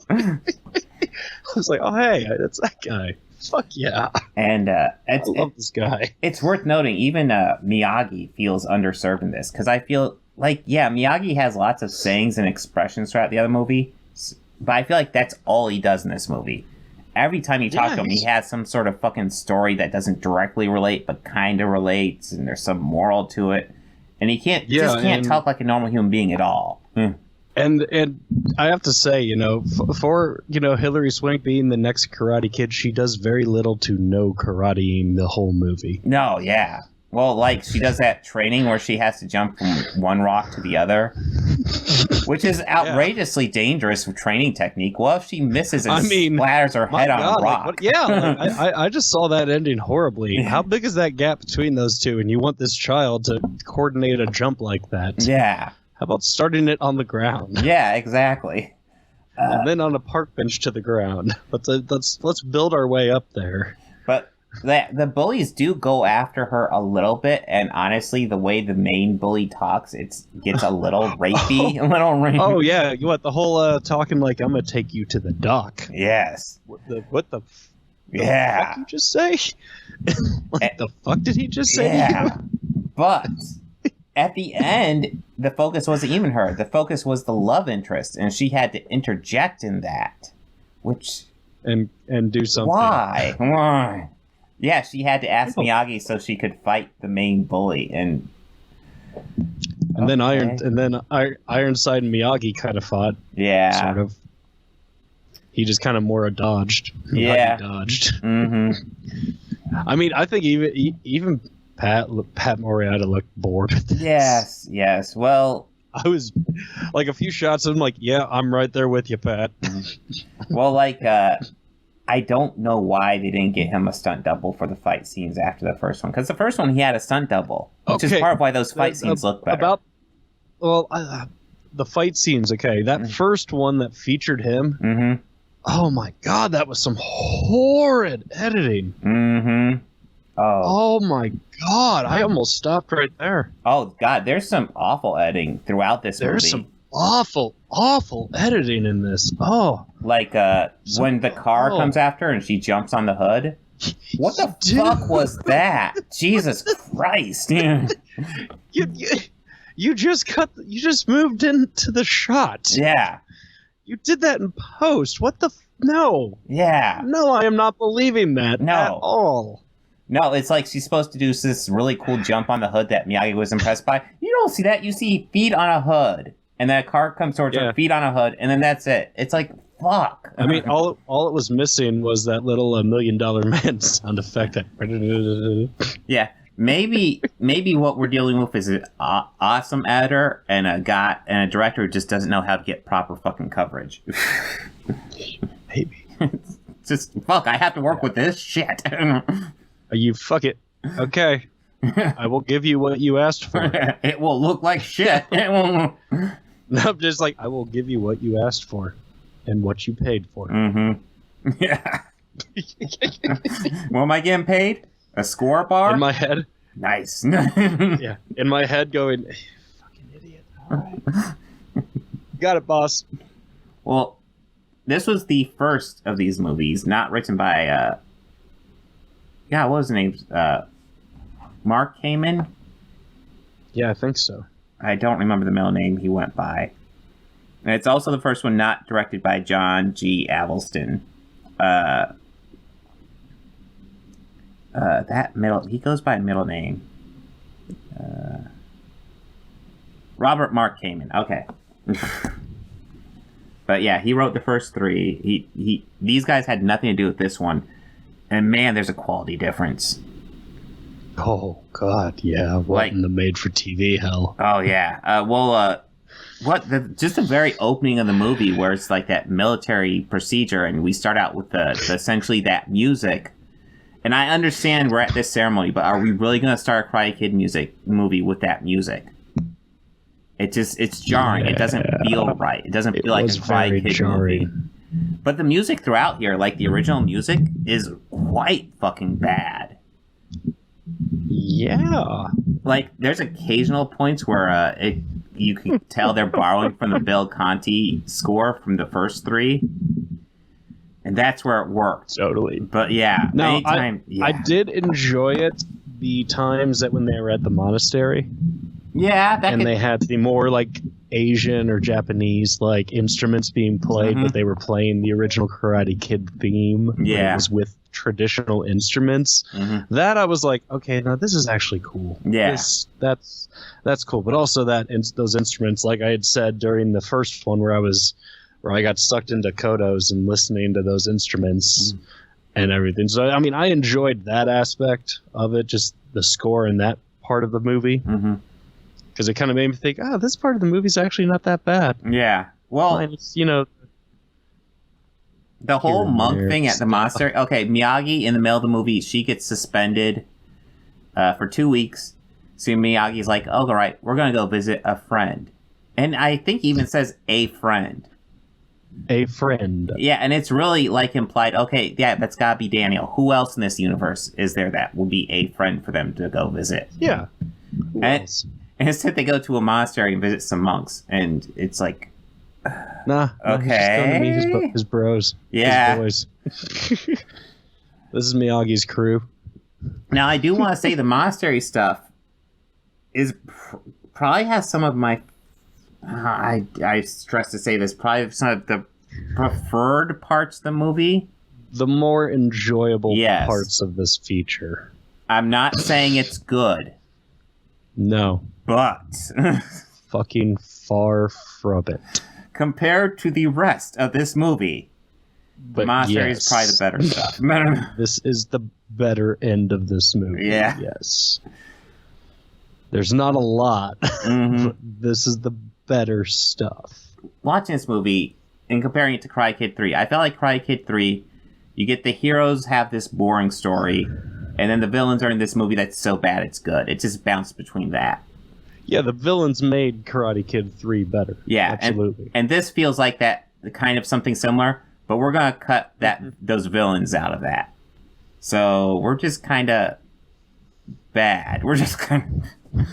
was like, oh hey, that's that guy. Fuck yeah. And I love this guy. It's worth noting, even Miyagi feels underserved in this, because I feel Miyagi has lots of sayings and expressions throughout the other movie, but I feel like that's all he does in this movie. Every time you talk to him, he has some sort of fucking story that doesn't directly relate, but kind of relates, and there's some moral to it, and he can't talk like a normal human being at all. And I have to say, for Hilary Swank being the next Karate Kid, she does very little to no karateing the whole movie. No, yeah. Well, she does that training where she has to jump from one rock to the other, which is outrageously dangerous training technique. Well, if she misses and splatters her head on a rock. I just saw that ending horribly. How big is that gap between those two? And you want this child to coordinate a jump like that? Yeah. How about starting it on the ground? Yeah, exactly. And then on a park bench to the ground. Let's build our way up there. But the bullies do go after her a little bit, and honestly, the way the main bully talks, it gets a little rapey. Oh yeah, the whole talking like I'm gonna take you to the dock. Yes. What the fuck did you just say? The fuck did he just say? Yeah. But at the end, the focus wasn't even her. The focus was the love interest, and she had to interject in that, which and do something. Why? Yeah, she had to ask Miyagi so she could fight the main bully, and then Ironside and Miyagi kind of fought. Yeah, sort of. He just kind of more dodged. Yeah. He dodged. Mm-hmm. I mean, I think even Pat Morita looked bored at this. Yes. Well, I was like a few shots of him, like, yeah, I'm right there with you, Pat. well, like, I don't know why they didn't get him a stunt double for the fight scenes after the first one. Because the first one, he had a stunt double, which is part of why those fight scenes look better. The fight scenes, okay. That first one that featured him, mm-hmm. Oh my God, that was some horrid editing. Mm-hmm. Oh my God, I almost stopped right there. Oh God, there's some awful editing throughout this movie. There's some awful editing in this. Oh. Like when the car comes after and she jumps on the hood. What the fuck was that? Jesus Christ. You just moved into the shot. Yeah. You did that in post. What the no. Yeah. No, I am not believing that at all. No, it's like she's supposed to do this really cool jump on the hood that Miyagi was impressed by. You don't see that. You see feet on a hood. And then a car comes towards her, feet on a hood, and then that's it. It's like, fuck. I mean, all it was missing was that little $1 Million Man sound effect. Yeah. Maybe what we're dealing with is an awesome editor and a director who just doesn't know how to get proper fucking coverage. Maybe. Just, fuck, I have to work with this shit. You fuck it. Okay. I will give you what you asked for. It will look like shit. It will... No, I'm just like, I will give you what you asked for and what you paid for. Mm-hmm. Yeah. What am I getting paid? A score bar? In my head. Nice. Yeah. In my head going, hey, fucking idiot. All right. Got it, boss. Well, this was the first of these movies, not written by, what was his name? Mark Kamen? Yeah, I think so. I don't remember the middle name he went by. And it's also the first one not directed by John G. Avildsen. He goes by a middle name. Robert Mark Kamen. Okay. But yeah, he wrote the first three. These guys had nothing to do with this one. And man, there's a quality difference. Oh God, yeah. What in the made-for-TV hell? Oh yeah. Just the very opening of the movie, where it's like that military procedure, and we start out with the essentially that music. And I understand we're at this ceremony, but are we really going to start a Karate Kid movie with that music? It's jarring. Yeah. It doesn't feel right. It doesn't feel like a Karate Kid movie. But the music throughout here, like the original music, is quite fucking bad. Yeah. Like, there's occasional points where you can tell they're borrowing from the Bill Conti score from the first three. And that's where it worked. Totally. But yeah. No, I did enjoy it the times that when they were at the monastery. Yeah. They had the more like Asian or Japanese like instruments being played, but they were playing the original Karate Kid theme. Yeah. It was with traditional instruments. That I was like, okay, now this is actually cool. Yeah. That's cool. But also those instruments, like I had said during the first one where I got sucked into Kodos and listening to those instruments and everything. So, I mean, I enjoyed that aspect of it, just the score in that part of the movie. Because it kind of made me think, this part of the movie's actually not that bad. Yeah. Well, the whole monk thing at the monastery. Okay, Miyagi, in the middle of the movie, she gets suspended for 2 weeks. So Miyagi's like, all right, we're going to go visit a friend. And I think he even says a friend. A friend. Yeah, and it's really like implied, okay, yeah, that's gotta be Daniel. Who else in this universe is there that will be a friend for them to go visit? Yeah. And instead they go to a monastery and visit some monks, and it's like... Nah. Okay. He's just going to meet his bros. Yeah. His boys. This is Miyagi's crew. Now, I do want to say the monastery stuff is probably has some of my... I stress to say this, probably some of the preferred parts of the movie. The more enjoyable parts of this feature. I'm not saying it's good. No. But... fucking far from it. Compared to the rest of this movie, But Monastery yes, is probably the better stuff. this is the better end of this movie. Yeah. Yes. There's not a lot. Mm-hmm. But this is the better stuff. Watching this movie and comparing it to Karate Kid 3, I felt like Karate Kid 3, you get the heroes have this boring story, and then the villains are in this movie that's so bad it's good. It just bounced between that. Yeah, the villains made Karate Kid 3 better. Yeah, absolutely. And this feels like that kind of something similar, but we're going to cut those villains out of that. So we're just kind of bad. We're just kind of...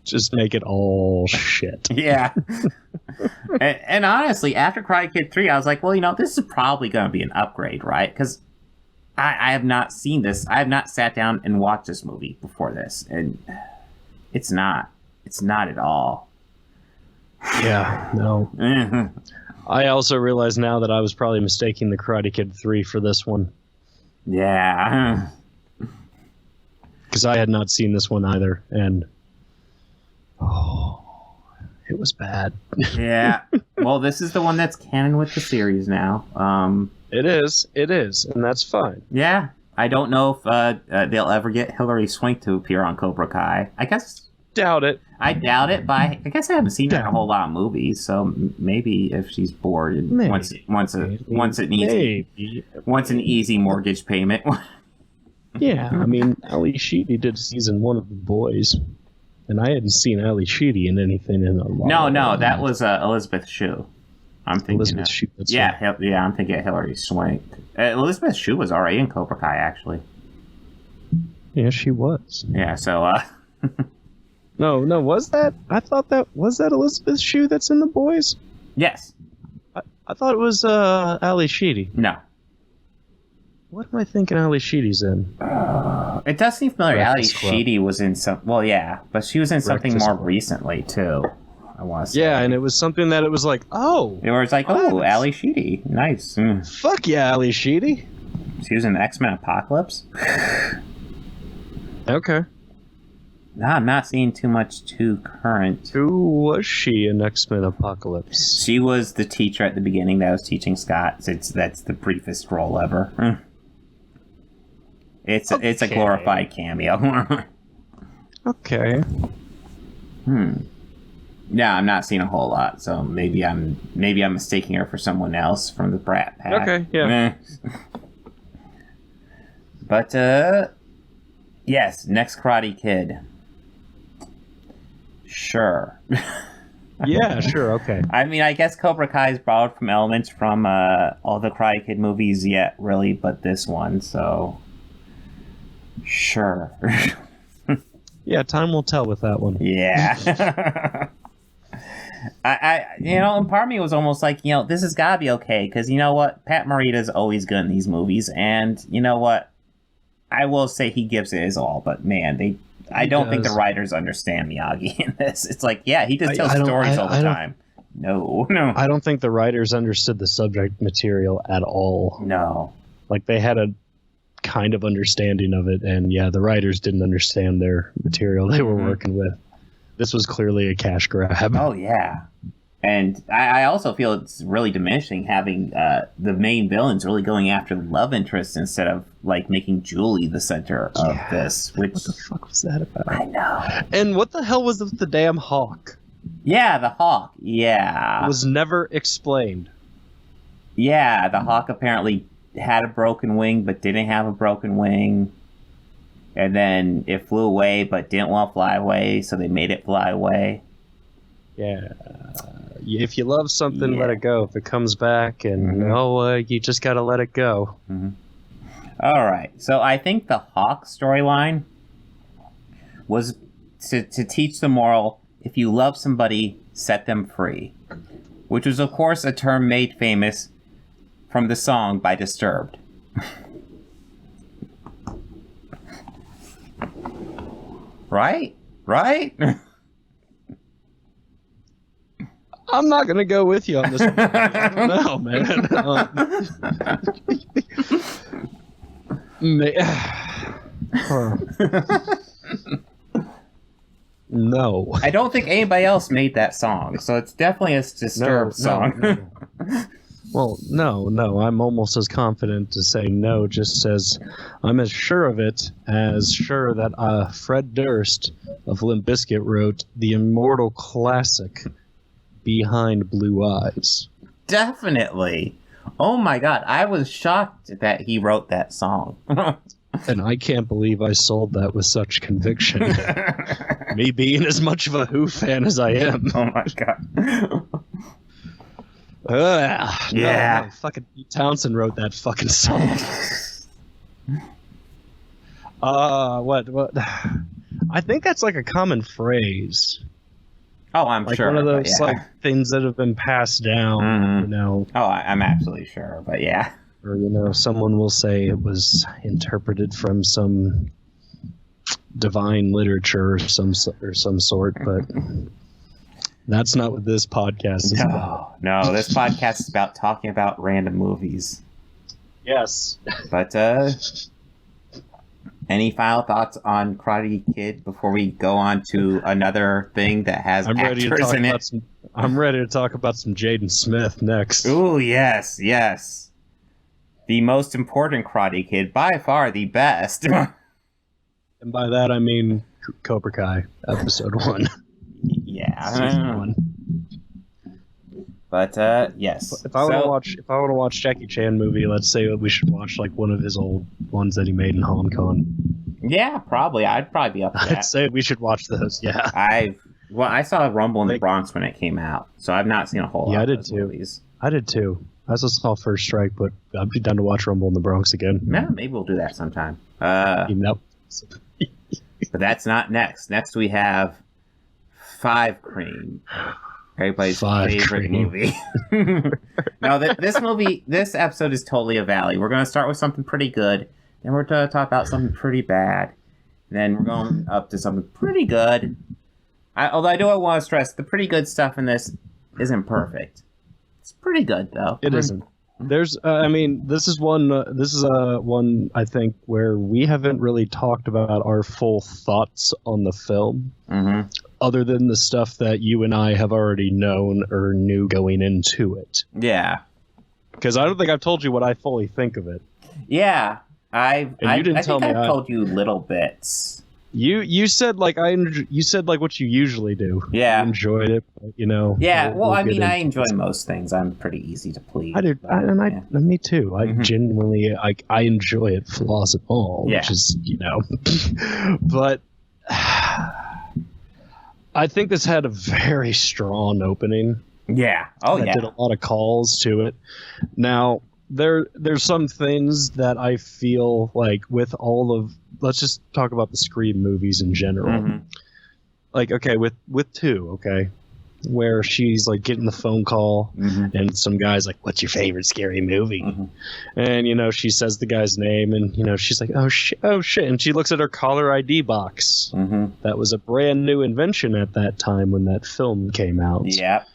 Just make it all shit. Yeah. and honestly, after Karate Kid 3, I was like, well, this is probably going to be an upgrade, right? Because I have not seen this. I have not sat down and watched this movie before this. And it's not. It's not at all. Yeah, no. Mm-hmm. I also realize now that I was probably mistaking the Karate Kid 3 for this one. Yeah. Because I had not seen this one either. And... oh, it was bad. Yeah. Well, this is the one that's canon with the series now. It is, and that's fine. Yeah. I don't know if they'll ever get Hilary Swank to appear on Cobra Kai. I guess... Doubt it. I doubt it, but I guess I haven't seen her in a whole lot of movies, so maybe if she's bored and wants an easy mortgage payment. Yeah, I mean, Ali Sheedy did season 1 of The Boys, and I hadn't seen Ali Sheedy in anything in a long No, that was Elizabeth Shue. I'm thinking Elizabeth Shue. That's yeah, right. yeah, I'm thinking of Hilary Swank. Elizabeth Shue was already in Cobra Kai, actually. Yeah, she was. Yeah, so No, was that? I thought was that Elizabeth Shue that's in The Boys? yes. I thought it was Ali Sheedy. No. What am I thinking Ali Sheedy's in? It does seem familiar. Ali Breakfast Club. Sheedy was in some... Well, yeah, but she was in something Breakfast more Club. recently, too. I want to say. Yeah, and it was something that it was like, oh. It was like, oh, Ali Sheedy. Nice. Mm. Fuck yeah, Ali Sheedy. She was in X-Men Apocalypse. Okay. No, I'm not seeing too much too current. Who was she in X-Men Apocalypse? She was the teacher at the beginning that was teaching Scott. That's the briefest role ever. Mm. It's a glorified cameo. Okay. Yeah, I'm not seeing a whole lot, so maybe I'm mistaking her for someone else from the Brat Pack. Okay, yeah. But yes, next Karate Kid. Sure. Yeah, sure, okay. I mean, I guess Cobra Kai is borrowed from elements from all the Karate Kid movies yet, really, but this one, so sure. Yeah, time will tell with that one. Yeah. And part of me was almost like, this has got to be okay, because you know what? Pat Morita's always good in these movies, and you know what? I will say he gives it his all, but man, I don't think the writers understand Miyagi in this. It's like, yeah, he just tells stories all the time. No. I don't think the writers understood the subject material at all. No. Like, they had a kind of understanding of it, and yeah, the writers didn't understand their material they were working with. This was clearly a cash grab. Oh, yeah. And I also feel it's really diminishing having the main villains really going after the love interest instead of like making Julie the center of this. Which, what the fuck was that about? I know. And what the hell was with the damn hawk? Yeah, the hawk. Yeah. It was never explained. Yeah, the hawk apparently had a broken wing but didn't have a broken wing. And then it flew away but didn't want to fly away, so they made it fly away. Yeah. If you love something, let it go. If it comes back, and you just gotta let it go. Mm-hmm. All right. So I think the Hawk storyline was to teach the moral: if you love somebody, set them free, which was, of course, a term made famous from the song by Disturbed. Right? I'm not gonna go with you on this one. I don't know, man. No. I don't think anybody else made that song, so it's definitely a Disturbed song. No. Well, no. I'm almost as confident to say no, just as I'm as sure of it as sure that Fred Durst of Limp Bizkit wrote the immortal classic Behind Blue Eyes. Definitely. Oh my god, I was shocked that he wrote that song. And I can't believe I sold that with such conviction. Me being as much of a Who fan as I am. Oh my god. No, fucking Pete Townsend wrote that fucking song. What? I think that's like a common phrase. Oh, I'm like sure. One of those yeah. like things that have been passed down, you know. Oh, I'm absolutely sure, but yeah. Or, you know, someone will say it was interpreted from some divine literature or some sort, but that's not what this podcast is about. No, this podcast is about talking about random movies. Yes. But, any final thoughts on Karate Kid before we go on to another thing that has actors in it? I'm ready to talk about some Jaden Smith next. Ooh, yes. The most important Karate Kid, by far the best. And by that I mean Cobra Kai, episode 1. Yeah. Season 1. But yes. If I want to watch Jackie Chan movie, let's say we should watch like one of his old ones that he made in Hong Kong. Yeah, probably. I'd probably be up for that. I'd say we should watch those. Yeah. I saw Rumble in the Bronx when it came out, so I've not seen a whole lot of those movies. I did too. I also saw First Strike, but I'd be down to watch Rumble in the Bronx again. Yeah, maybe we'll do that sometime. Nope. But that's not next. Next we have Five Cream. Everybody's favorite movie. No, this episode is totally a valley. We're going to start with something pretty good, then we're going to talk about something pretty bad, and then we're going up to something pretty good. Although I do want to stress, the pretty good stuff in this isn't perfect. It's pretty good, though. It isn't. There's, this is one I think where we haven't really talked about our full thoughts on the film, other than the stuff that you and I have already known or knew going into it. Yeah. Because I don't think I've told you what I fully think of it. Yeah, I think I've told you little bits. You said like what you usually do. Yeah, you enjoyed it, but, you know. Yeah, I enjoy most things. I'm pretty easy to please. I do, me too. I genuinely, I enjoy it, flaws and all, which is, you know, but I think this had a very strong opening. Yeah. Did a lot of calls to it. Now there's some things that I feel like with all of. Let's just talk about the Scream movies in general. Like, okay, with 2, okay, where she's like getting the phone call and some guy's like, "What's your favorite scary movie?" And, you know, she says the guy's name and, you know, she's like, oh shit. And she looks at her caller ID box. That was a brand new invention at that time when that film came out. Yeah.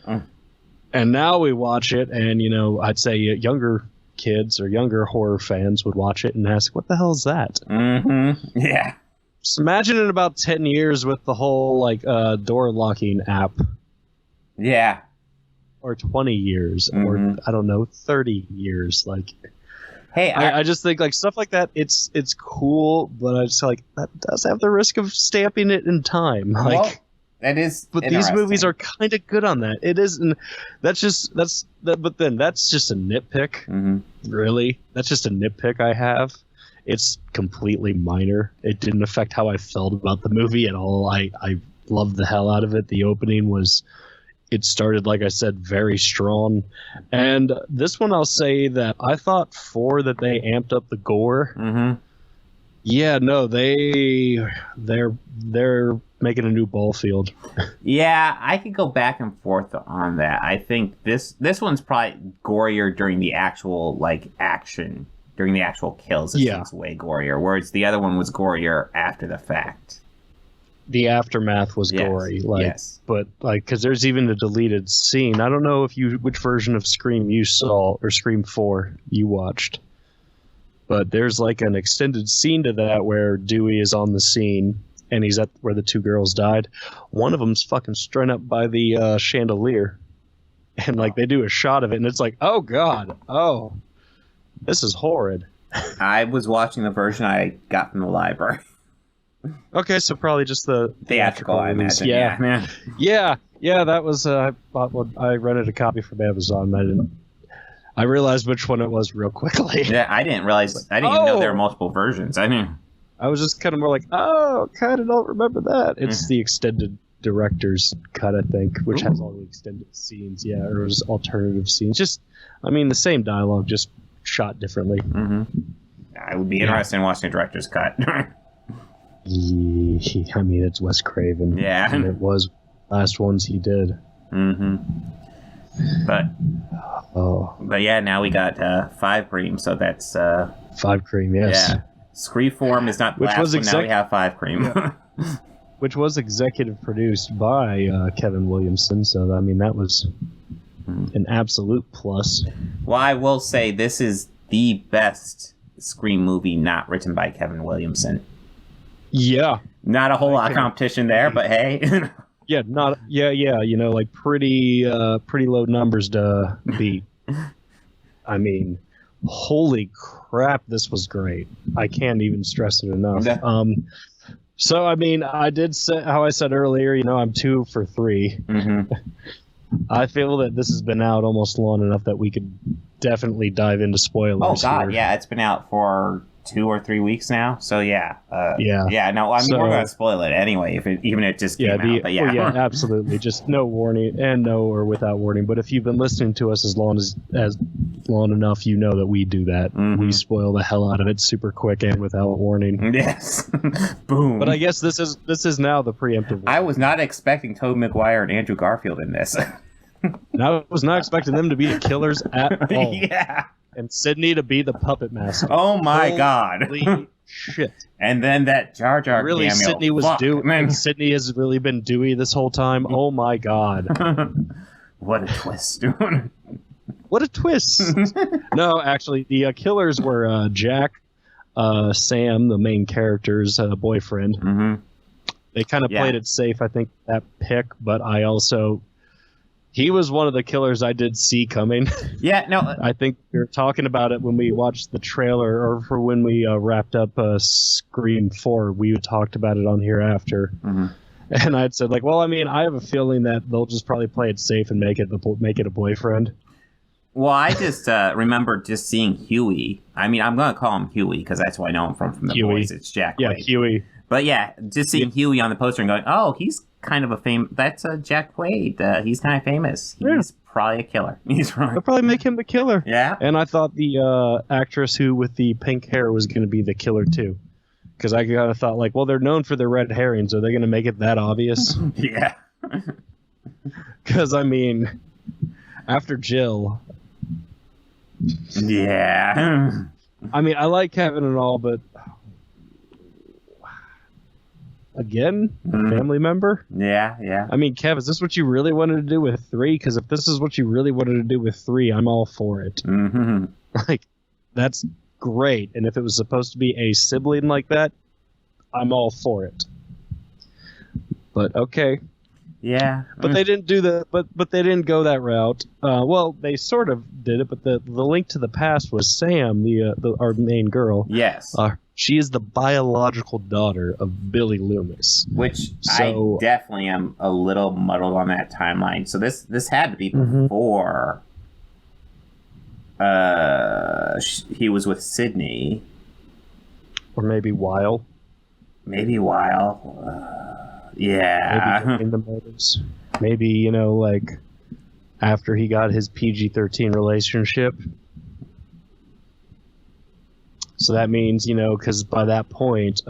And now we watch it and, you know, I'd say younger kids or younger horror fans would watch it and ask, what the hell is that? Yeah. Just imagine in about 10 years with the whole like door locking app. Yeah. Or 20 years or I don't know, 30 years. Like, hey, I just think like stuff like that, it's cool, but I just like that does have the risk of stamping it in time. Like, well, that is, but these movies are kind of good on that. It is, and but then that's just a nitpick. Really, that's just a nitpick I have. It's completely minor. It didn't affect how I felt about the movie at all. I loved the hell out of it. The opening it started, like I said, very strong. And this one, I'll say that I thought that they amped up the gore. Yeah, no, they're making a new ball field. Yeah, I could go back and forth on that. I think this one's probably gorier during the actual like action, during the actual kills. It's way gorier, whereas the other one was gorier after the fact. The aftermath was gory, but like because there's even a deleted scene. I don't know which version of Scream you saw or Scream 4 you watched. But there's like an extended scene to that where Dewey is on the scene and he's at where the 2 girls died. One of them's fucking strung up by the chandelier and like they do a shot of it, and it's like, oh god, oh, this is horrid. I was watching the version I got from the library. Okay, so probably just the Theatrical, I imagine. Yeah. That was. I rented a copy from Amazon. And I realized which one it was real quickly. Yeah, I didn't realize. I didn't even know there were multiple versions. I was just kind of more like, oh, kind of don't remember that. It's the extended director's cut, I think, which has all the extended scenes. Yeah, or it was alternative scenes. Just, I mean, the same dialogue, just shot differently. I would be interested in watching the director's cut. I mean, it's Wes Craven. Yeah. And it was last ones he did. But yeah, now we got 5 cream, so that's 5 cream, yes. Yeah. Screeform is not the last one, now we have 5 cream. Yeah. Which was executive produced by Kevin Williamson, so I mean that was an absolute plus. Well, I will say this is the best Scream movie not written by Kevin Williamson. Yeah. Not a whole lot of competition there, but hey. Yeah, you know, like pretty low numbers to beat. I mean, holy crap, this was great. I can't even stress it enough. So, I mean, I did say, how I said earlier, you know, I'm 2 for 3. I feel that this has been out almost long enough that we could definitely dive into spoilers. Oh, God, here. yeah, it's been out for 2 or 3 weeks now, so yeah. Yeah, no, I mean, we're going to spoil it anyway, even if it just came out, but yeah. Well, yeah, absolutely, just no warning, and no or without warning, but if you've been listening to us as long enough, you know that we do that. We spoil the hell out of it super quick and without warning. Yes. Boom. But I guess this is now the preemptive one. I was not expecting Tobey Maguire and Andrew Garfield in this. I was not expecting them to be the killers at all. Yeah. And Sydney to be the puppet master. Oh my God! Holy shit! And then that Jar Jar really, cameo. Sydney was Dewey. Sydney has really been Dewey this whole time. Oh my God! What a twist! What a twist! No, actually, the killers were Jack, Sam, the main character's boyfriend. They kind of played it safe, I think, that pick, but I also. He was one of the killers I did see coming. Yeah, no. I think we were talking about it when we watched the trailer, or for when we wrapped up Scream 4. We talked about it on here after. And I'd said, like, well, I mean, I have a feeling that they'll just probably play it safe and make it a boyfriend. Well, I just remember just seeing Huey. I mean, I'm going to call him Huey because that's what I know him from the Huey. boys. It's Jack Yeah, Wade. Huey. But yeah, just seeing Huey on the poster and going, oh, he's kind of a that's Jack Quaid. He's kind of famous. He's probably a killer. He's wrong. They'll probably make him the killer. Yeah. And I thought the actress who with the pink hair was going to be the killer too. Because I kind of thought, like, well, they're known for their red herrings. Are they going to make it that obvious? Yeah. Because, I mean, after Jill. Yeah. I mean, I like Kevin and all, but again, family member? Yeah. I mean, Kev, is this what you really wanted to do with 3? Because if this is what you really wanted to do with 3, I'm all for it. Like, that's great. And if it was supposed to be a sibling like that, I'm all for it. But okay. Yeah. But they didn't do the but they didn't go that route. Well, they sort of did it, but the link to the past was Sam, our main girl. Yes. She is the biological daughter of Billy Loomis. Which I definitely am a little muddled on that timeline. So this had to be before he was with Sydney. Or maybe while. Yeah. Maybe in the motives. Maybe, you know, like after he got his PG-13 relationship. So that means, you know, because by that point,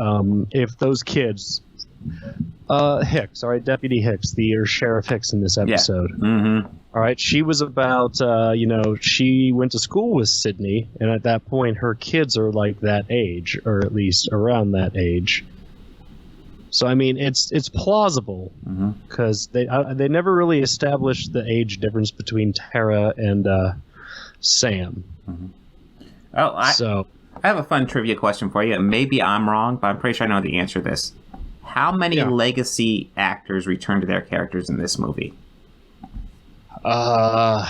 if those kids, Hicks, all right, Deputy Hicks, or Sheriff Hicks in this episode, all right, she was about, you know, she went to school with Sydney, and at that point, her kids are like that age, or at least around that age. So I mean, it's plausible because they never really established the age difference between Tara and Sam. I have a fun trivia question for you. Maybe I'm wrong, but I'm pretty sure I know the answer to this. How many legacy actors returned to their characters in this movie? I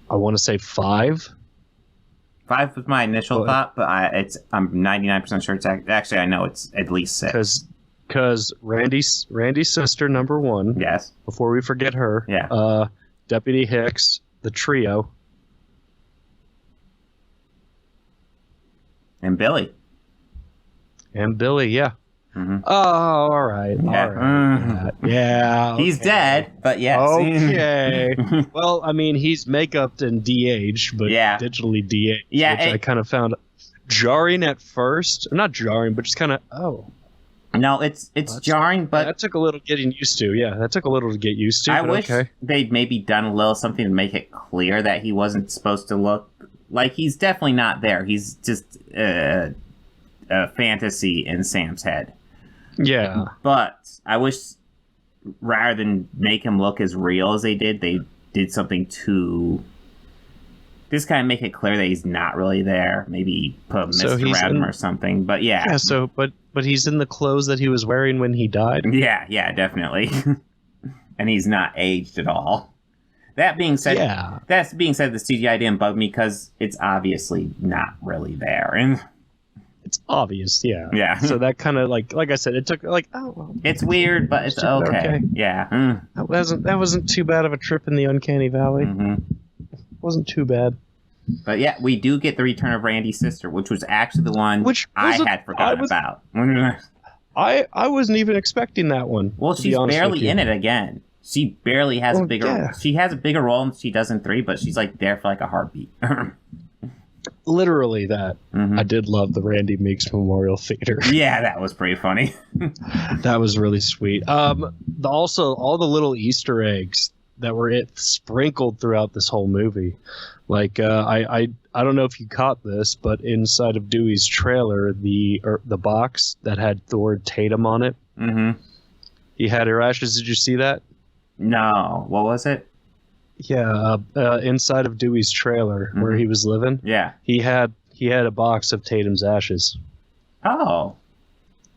want to say 5. 5 was my initial thought, but I'm 99% sure it's actually I know it's at least 6. Because Randy's sister, number 1. Yes. Before we forget her. Yeah. Deputy Hicks, the trio. And Billy. Yeah. Mm-hmm. Oh, all right. Yeah. All right. Yeah. He's dead, but yes. Okay. Well, I mean, he's make-upped and de-aged, but digitally de-aged, which I kind of found jarring at first. Not jarring, but just kind of, No, it's jarring, but... That took a little getting used to, yeah. That took a little to get used to, I wish they'd maybe done a little something to make it clear that he wasn't supposed to look... Like, he's definitely not there. He's just a fantasy in Sam's head. Yeah. But I wish, rather than make him look as real as they did something to... Just kind of make it clear that he's not really there. Maybe put a mist around him or something. But yeah. Yeah, so, but he's in the clothes that he was wearing when he died? Yeah, definitely. And he's not aged at all. That being said, the CGI didn't bug me because it's obviously not really there. And it's obvious, yeah. Yeah. So that kind of, like I said, it took, it's weird, but it's okay. Yeah. That wasn't too bad of a trip in the Uncanny Valley. Mm-hmm. Wasn't too bad. But yeah, we do get the return of Randy's sister, which was actually the one I had forgotten about. I wasn't even expecting that one. Well, she's barely in it again. She barely has a bigger... Yeah. She has a bigger role than she does in 3, but she's like there for like a heartbeat. Literally that. Mm-hmm. I did love the Randy Meeks Memorial Theater. Yeah, that was pretty funny. That was really sweet. Also, all the little Easter eggs that were sprinkled throughout this whole movie. Like, I don't know if you caught this, but inside of Dewey's trailer, the box that had the word Tatum on it, he had her ashes. Did you see that? No. What was it? Yeah, inside of Dewey's trailer where he was living. Yeah. He had a box of Tatum's ashes. Oh.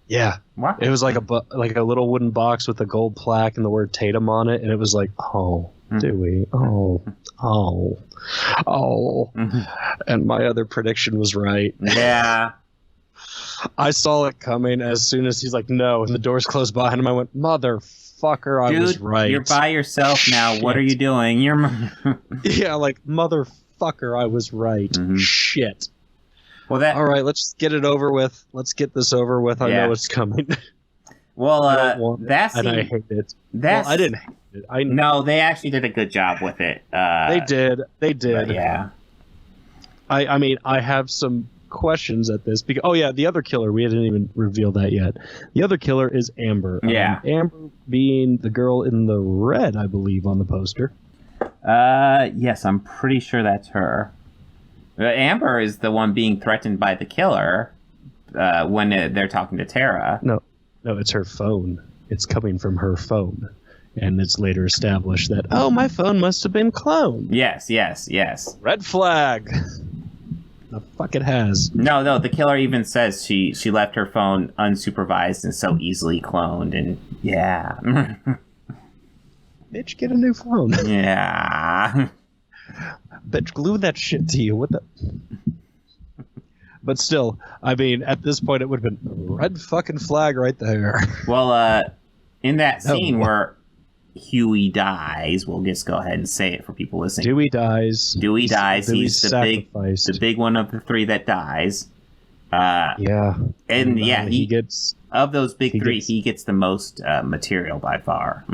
Yeah. Wow. It was like a little wooden box with a gold plaque and the word Tatum on it, and it was like, Dewey, and my other prediction was right. Yeah. I saw it coming as soon as he's like, no, and the doors closed behind him. I went, motherfucker, I was right. You're by yourself now. What are you doing? Yeah, like, motherfucker, I was right. Shit. Well, all right, let's get it over with. Let's get this over with. I know it's coming. Well, that scene... And I hate it. I didn't hate it. No, they actually did a good job with it. They did. But yeah. I mean, I have some questions at this. Because, the other killer, we didn't even reveal that yet. The other killer is Amber. Yeah. Amber being the girl in the red, I believe, on the poster. Yes, I'm pretty sure that's her. Amber is the one being threatened by the killer when they're talking to Tara. No, it's her phone. It's coming from her phone. And it's later established that, my phone must have been cloned. Yes. Red flag. The fuck it has. No, the killer even says she left her phone unsupervised and so easily cloned, and yeah. Bitch, get a new phone. Yeah. Bitch, glue that shit to you. What the... But still, I mean, at this point, it would have been a red fucking flag right there. Well, in that scene where Huey dies, we'll just go ahead and say it for people listening. Dewey dies. He's the big one of the 3 that dies. Yeah. And he gets... Of those big 3, he gets the most material by far.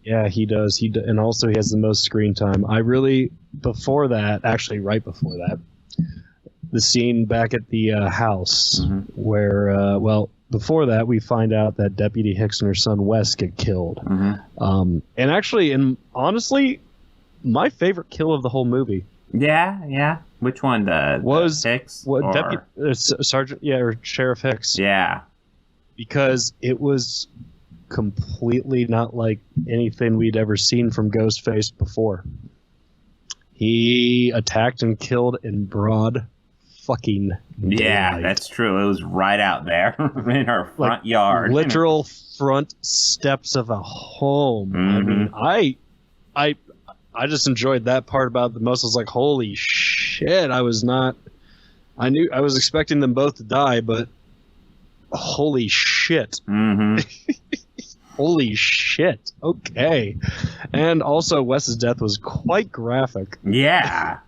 Yeah, he does. And also he has the most screen time. Right before that, the scene back at the house where, before that, we find out that Deputy Hicks and her son Wes get killed. And actually, and honestly, my favorite kill of the whole movie. Yeah. Which one? Was Hicks? Sergeant? Yeah, or Sheriff Hicks. Yeah. Because it was completely not like anything we'd ever seen from Ghostface before. He attacked and killed in broad fucking Yeah, daylight. that's true. It was right out there in her front yard. Literal front steps of a home. I mean, I just enjoyed that part about it the most. I was like, holy shit, I was expecting them both to die, but holy shit. Holy shit. Okay. And also, Wes's death was quite graphic. Yeah.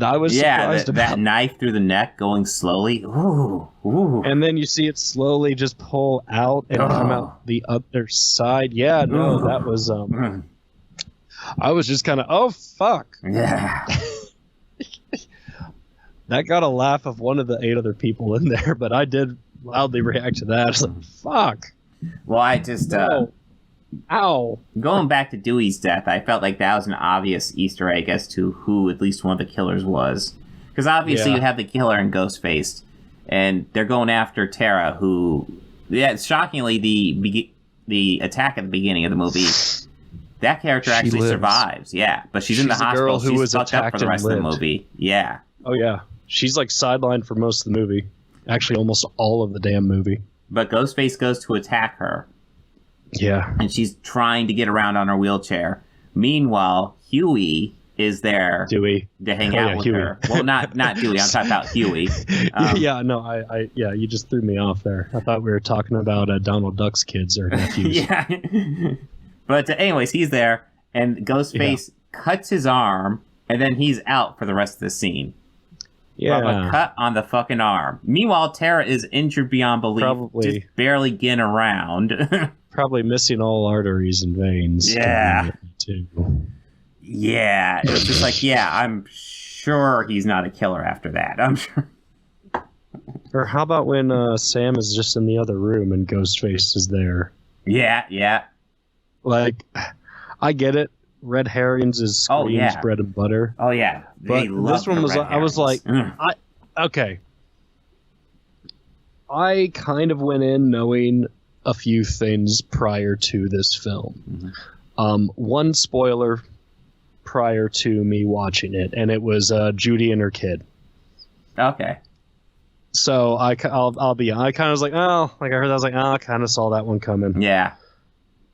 I was surprised about that knife through the neck going slowly. Ooh. And then you see it slowly just pull out and come out the other side. Yeah, no, that was I was just kind of, oh fuck. Yeah. That got a laugh of one of the 8 other people in there, but I did loudly react to that. I was like, fuck. Well, I just Ow. Going back to Dewey's death, I felt like that was an obvious Easter egg as to who at least one of the killers was. Because obviously you have the killer in Ghostface, and they're going after Tara, who, shockingly, the attack at the beginning of the movie, that character actually survives. Yeah, but she's in the hospital. She's fucked up for the rest of the movie. Yeah. Oh, yeah. She's like sidelined for most of the movie. Actually, almost all of the damn movie. But Ghostface goes to attack her. Yeah. And she's trying to get around on her wheelchair. Meanwhile, Huey is there to hang out with her. Well, not Dewey. I'm talking about Huey. You just threw me off there. I thought we were talking about Donald Duck's kids or nephews. Yeah. But anyways, he's there, and Ghostface cuts his arm, and then he's out for the rest of the scene. Yeah. From a cut on the fucking arm. Meanwhile, Tara is injured beyond belief. Just barely getting around. Probably missing all arteries and veins. Yeah. Too. Yeah. It was just like, I'm sure he's not a killer after that. I'm sure. Or how about when Sam is just in the other room and Ghostface is there? Yeah. Like, I get it. Red herrings is Scream's bread and butter. Oh, yeah. But this one was, I was like, okay. I kind of went in knowing a few things prior to this film. One spoiler prior to me watching it, and it was Judy and her kid. Okay. So I kind of was like, I heard that, I was like, I kind of saw that one coming. Yeah.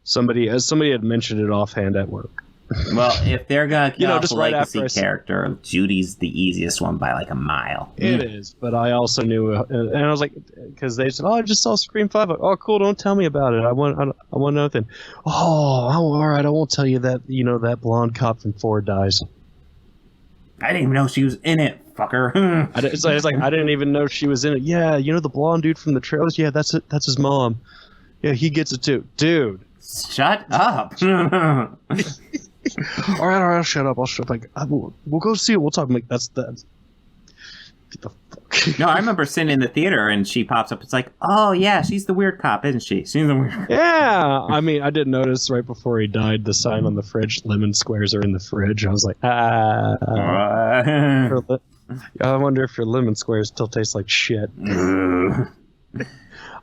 Somebody had mentioned it offhand at work. Well, if they're gonna kill just a right legacy after character, Judy's the easiest one by like a mile. It is, but I also knew, and I was like, because they said, I just saw Scream 5. Like, oh, cool, don't tell me about it. I want nothing. Oh, all right, I won't tell you that. That blonde cop from 4 dies. I didn't even know she was in it, fucker. It's like I didn't even know she was in it. Yeah, the blonde dude from the trailers. Yeah, that's it. That's his mom. Yeah, he gets it too, dude. Shut up. all right, I'll shut up. Like, we'll go see it. We'll talk. I'm like, that's that. Get the fuck. No, I remember sitting in the theater and she pops up. It's like, oh yeah, she's the weird cop, isn't she? She's the weird cop. Yeah, I mean, I did notice right before he died, the sign on the fridge, lemon squares are in the fridge. I was like, I wonder if your lemon squares still taste like shit.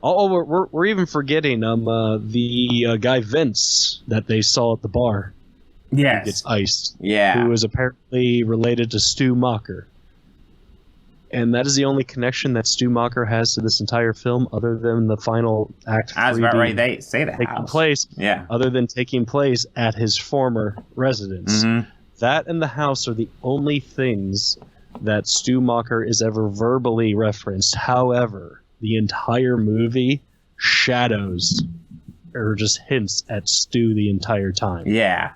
We're even forgetting the guy Vince that they saw at the bar. Yes. Who gets iced. Yeah. Who is apparently related to Stu Macher. And that is the only connection that Stu Macher has to this entire film, other than the final act. I was about ready to say that. Taking place. Yeah. Other than taking place at his former residence. Mm-hmm. That and the house are the only things that Stu Macher is ever verbally referenced. However, the entire movie shadows or just hints at Stu the entire time. Yeah.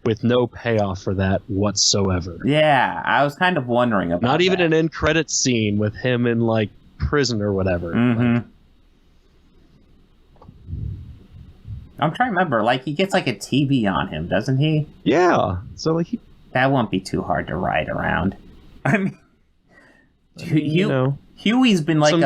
With no payoff for that whatsoever. Yeah, I was kind of wondering about Not even that. an end credit scene with him in like prison or whatever. Mm-hmm. Like, I'm trying to remember. Like, he gets like a TV on him, doesn't he? yeah. So like that won't be too hard to ride around. I mean, know, Huey's been like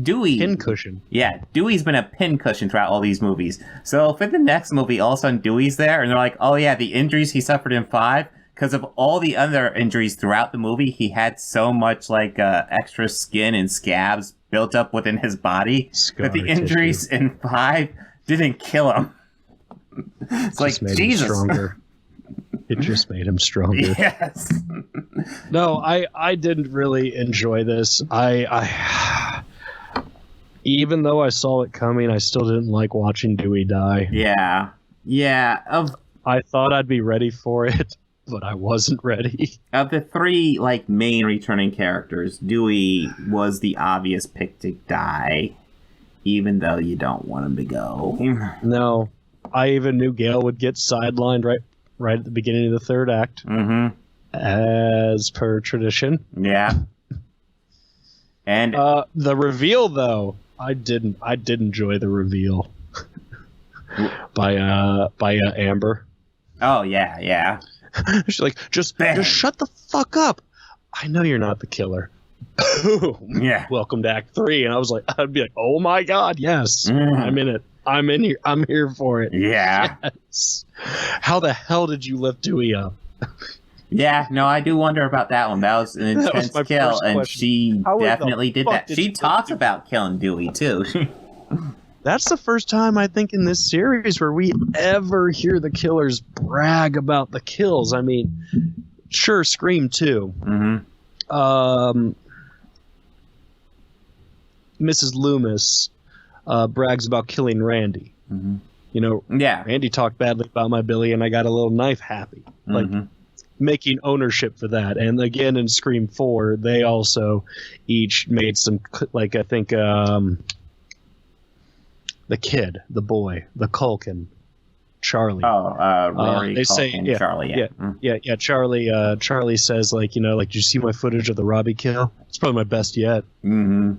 Dewey pincushion. Yeah, Dewey's been a pincushion throughout all these movies. So for the next movie, all of a sudden Dewey's there, and they're like, "Oh yeah, the injuries he suffered in 5, because of all the other injuries throughout the movie, he had so much like extra skin and scabs built up within his body that the injuries in 5 didn't kill him." It's like, made Jesus. him stronger. It just made him stronger. Yes. No, I didn't really enjoy this. I even though I saw it coming, I still didn't like watching Dewey die. Yeah. Yeah. I thought I'd be ready for it, but I wasn't ready. Of the three, like, main returning characters, Dewey was the obvious pick to die, even though you don't want him to go. No, I even knew Gale would get sidelined right at the beginning of the third act, as per tradition. Yeah. And the reveal, though, I did enjoy the reveal by Amber. Oh yeah. She's like, just shut the fuck up. I know you're not the killer. Boom. Yeah. Welcome to Act 3. And I'd be like, oh my god, yes. I'm in it. I'm in here. I'm here for it. Yeah. Yes. How the hell did you lift Dewey up? Yeah, no, I do wonder about that one. That was an intense kill, and she definitely did that. She talks about killing Dewey, too. That's the first time, I think, in this series where we ever hear the killers brag about the kills. I mean, sure, Scream 2. Mrs. Loomis brags about killing Randy. You know, Randy talked badly about my Billy, and I got a little knife happy. Like, making ownership for that. And again, in Scream 4, they also each made some, like, I think, the kid, the boy, the Culkin, Charlie. Rory, they Culkin, say, Charlie, yeah. Charlie says, like, you know, like, do you see my footage of the Robbie kill? It's probably my best yet. You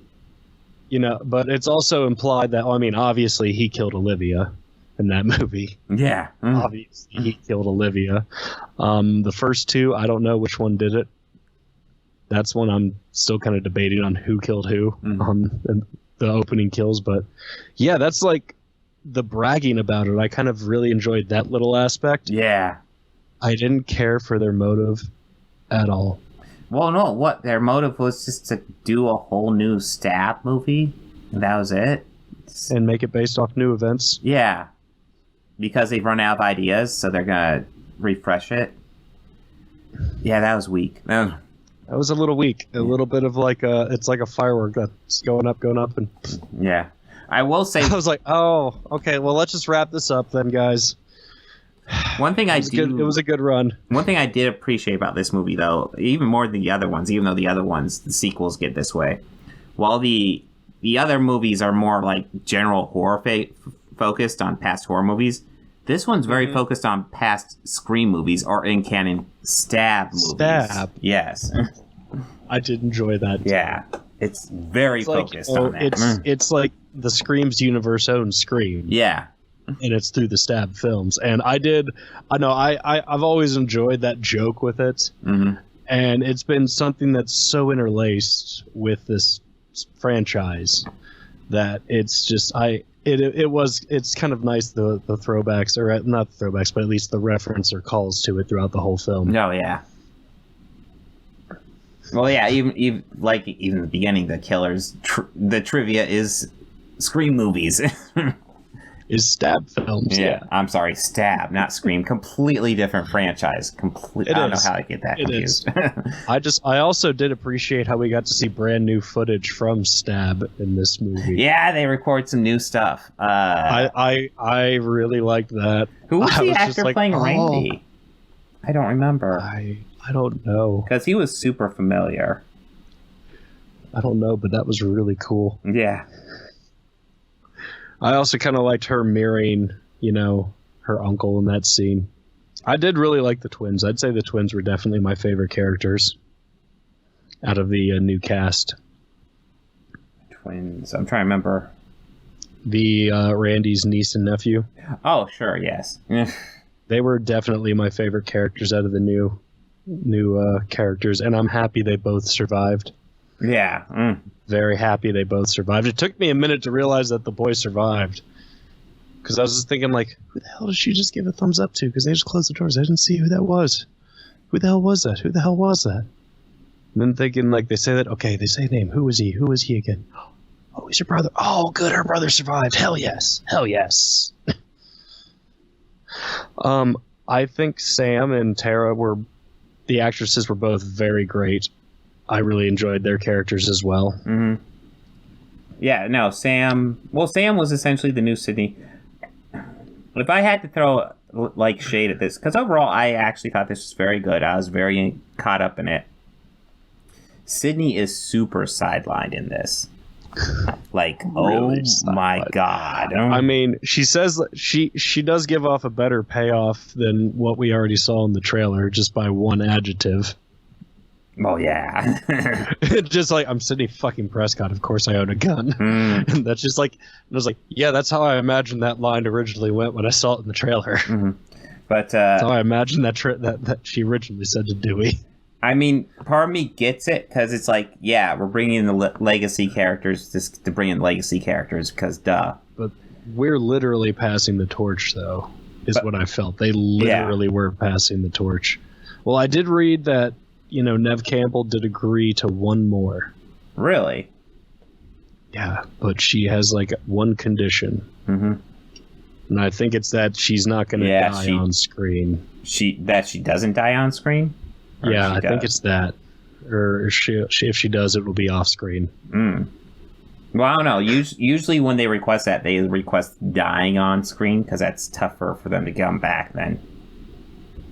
know, but it's also implied that, I mean, obviously he killed Olivia in that movie. Yeah. Obviously he killed Olivia. The first two, I don't know which one did it. That's one I'm still kind of debating on who killed who on the opening kills. But yeah, that's like the bragging about it. I kind of really enjoyed that little aspect. Yeah. I didn't care for their motive at all. Well, no, what their motive was just to do a whole new Stab movie. And that was it. And make it based off new events. Yeah. Because they've run out of ideas, so they're going to refresh it. Yeah, that was weak. That was a little weak. A little bit of like it's like a firework that's going up, and yeah. I will say, I was like, oh, okay, well, let's just wrap this up then, guys. One thing it was a good run. One thing I did appreciate about this movie, though, even more than the other ones, even though the other ones, the sequels get this way, while the other movies are more like general horror focused on past horror movies, this one's very focused on past Scream movies, or in canon, Stab movies. Stab. Yes. I did enjoy that. Yeah. It's very focused on that. It's like the Screams universe owns Scream. Yeah. And it's through the Stab films. And I've always enjoyed that joke with it. And it's been something that's so interlaced with this franchise that it's just it's kind of nice, the throwbacks, or not the throwbacks, but at least the reference or calls to it throughout the whole film. Oh yeah. Well, yeah, even the beginning, the killers, the trivia is Scream movies. Is Stab films. Yeah, I'm sorry, Stab, not Scream. Completely different franchise. I don't know how I get that confused. I also did appreciate how we got to see brand new footage from Stab in this movie. Yeah, they record some new stuff. I really liked that. Who was the actor playing Randy? I don't remember. I don't know. Because he was super familiar. I don't know, but that was really cool. Yeah. I also kind of liked her mirroring, her uncle in that scene. I did really like the twins. I'd say the twins were definitely my favorite characters out of the new cast. Twins. I'm trying to remember. The Randy's niece and nephew. Oh, sure, yes. They were definitely my favorite characters out of the new characters, and I'm happy they both survived. Yeah. Very happy they both survived. It took me a minute to realize that the boy survived, because I was just thinking, like, who the hell did she just give a thumbs up to? Because they just closed the doors. I didn't see who that was. Who the hell was that? Who the hell was that? And then thinking, like, they say that, okay, they say name. Who was he? Who was he again? Oh, he's her brother. Oh, good, her brother survived. Hell yes. Hell yes. I think Sam and Tara the actresses were both very great. I really enjoyed their characters as well. Mm-hmm. Yeah, no, Sam was essentially the new Sydney. If I had to throw like shade at this, because overall I actually thought this was very good. I was very caught up in it. Sydney is super sidelined in this. Like, really my God. I mean, she says she does give off a better payoff than what we already saw in the trailer, just by one adjective. Oh, yeah. Just like, I'm Sydney fucking Prescott, of course I own a gun. And that's just like, I was like, yeah, that's how I imagined that line originally went when I saw it in the trailer. Mm-hmm. But that's how I imagined that she originally said to Dewey. I mean, part of me gets it, because it's like, yeah, we're bringing in the legacy characters just to bring in legacy characters, because duh. But we're literally passing the torch, though, what I felt. They literally were passing the torch. Well, I did read that, Nev Campbell did agree to one more. Really? Yeah, but she has, like, one condition. Mm-hmm. And I think it's that she's not going to die on screen. That she doesn't die on screen? Yeah, I think it's that. Or if she does, it will be off screen. Well, I don't know. Usually when they request that, they request dying on screen, because that's tougher for them to come back then.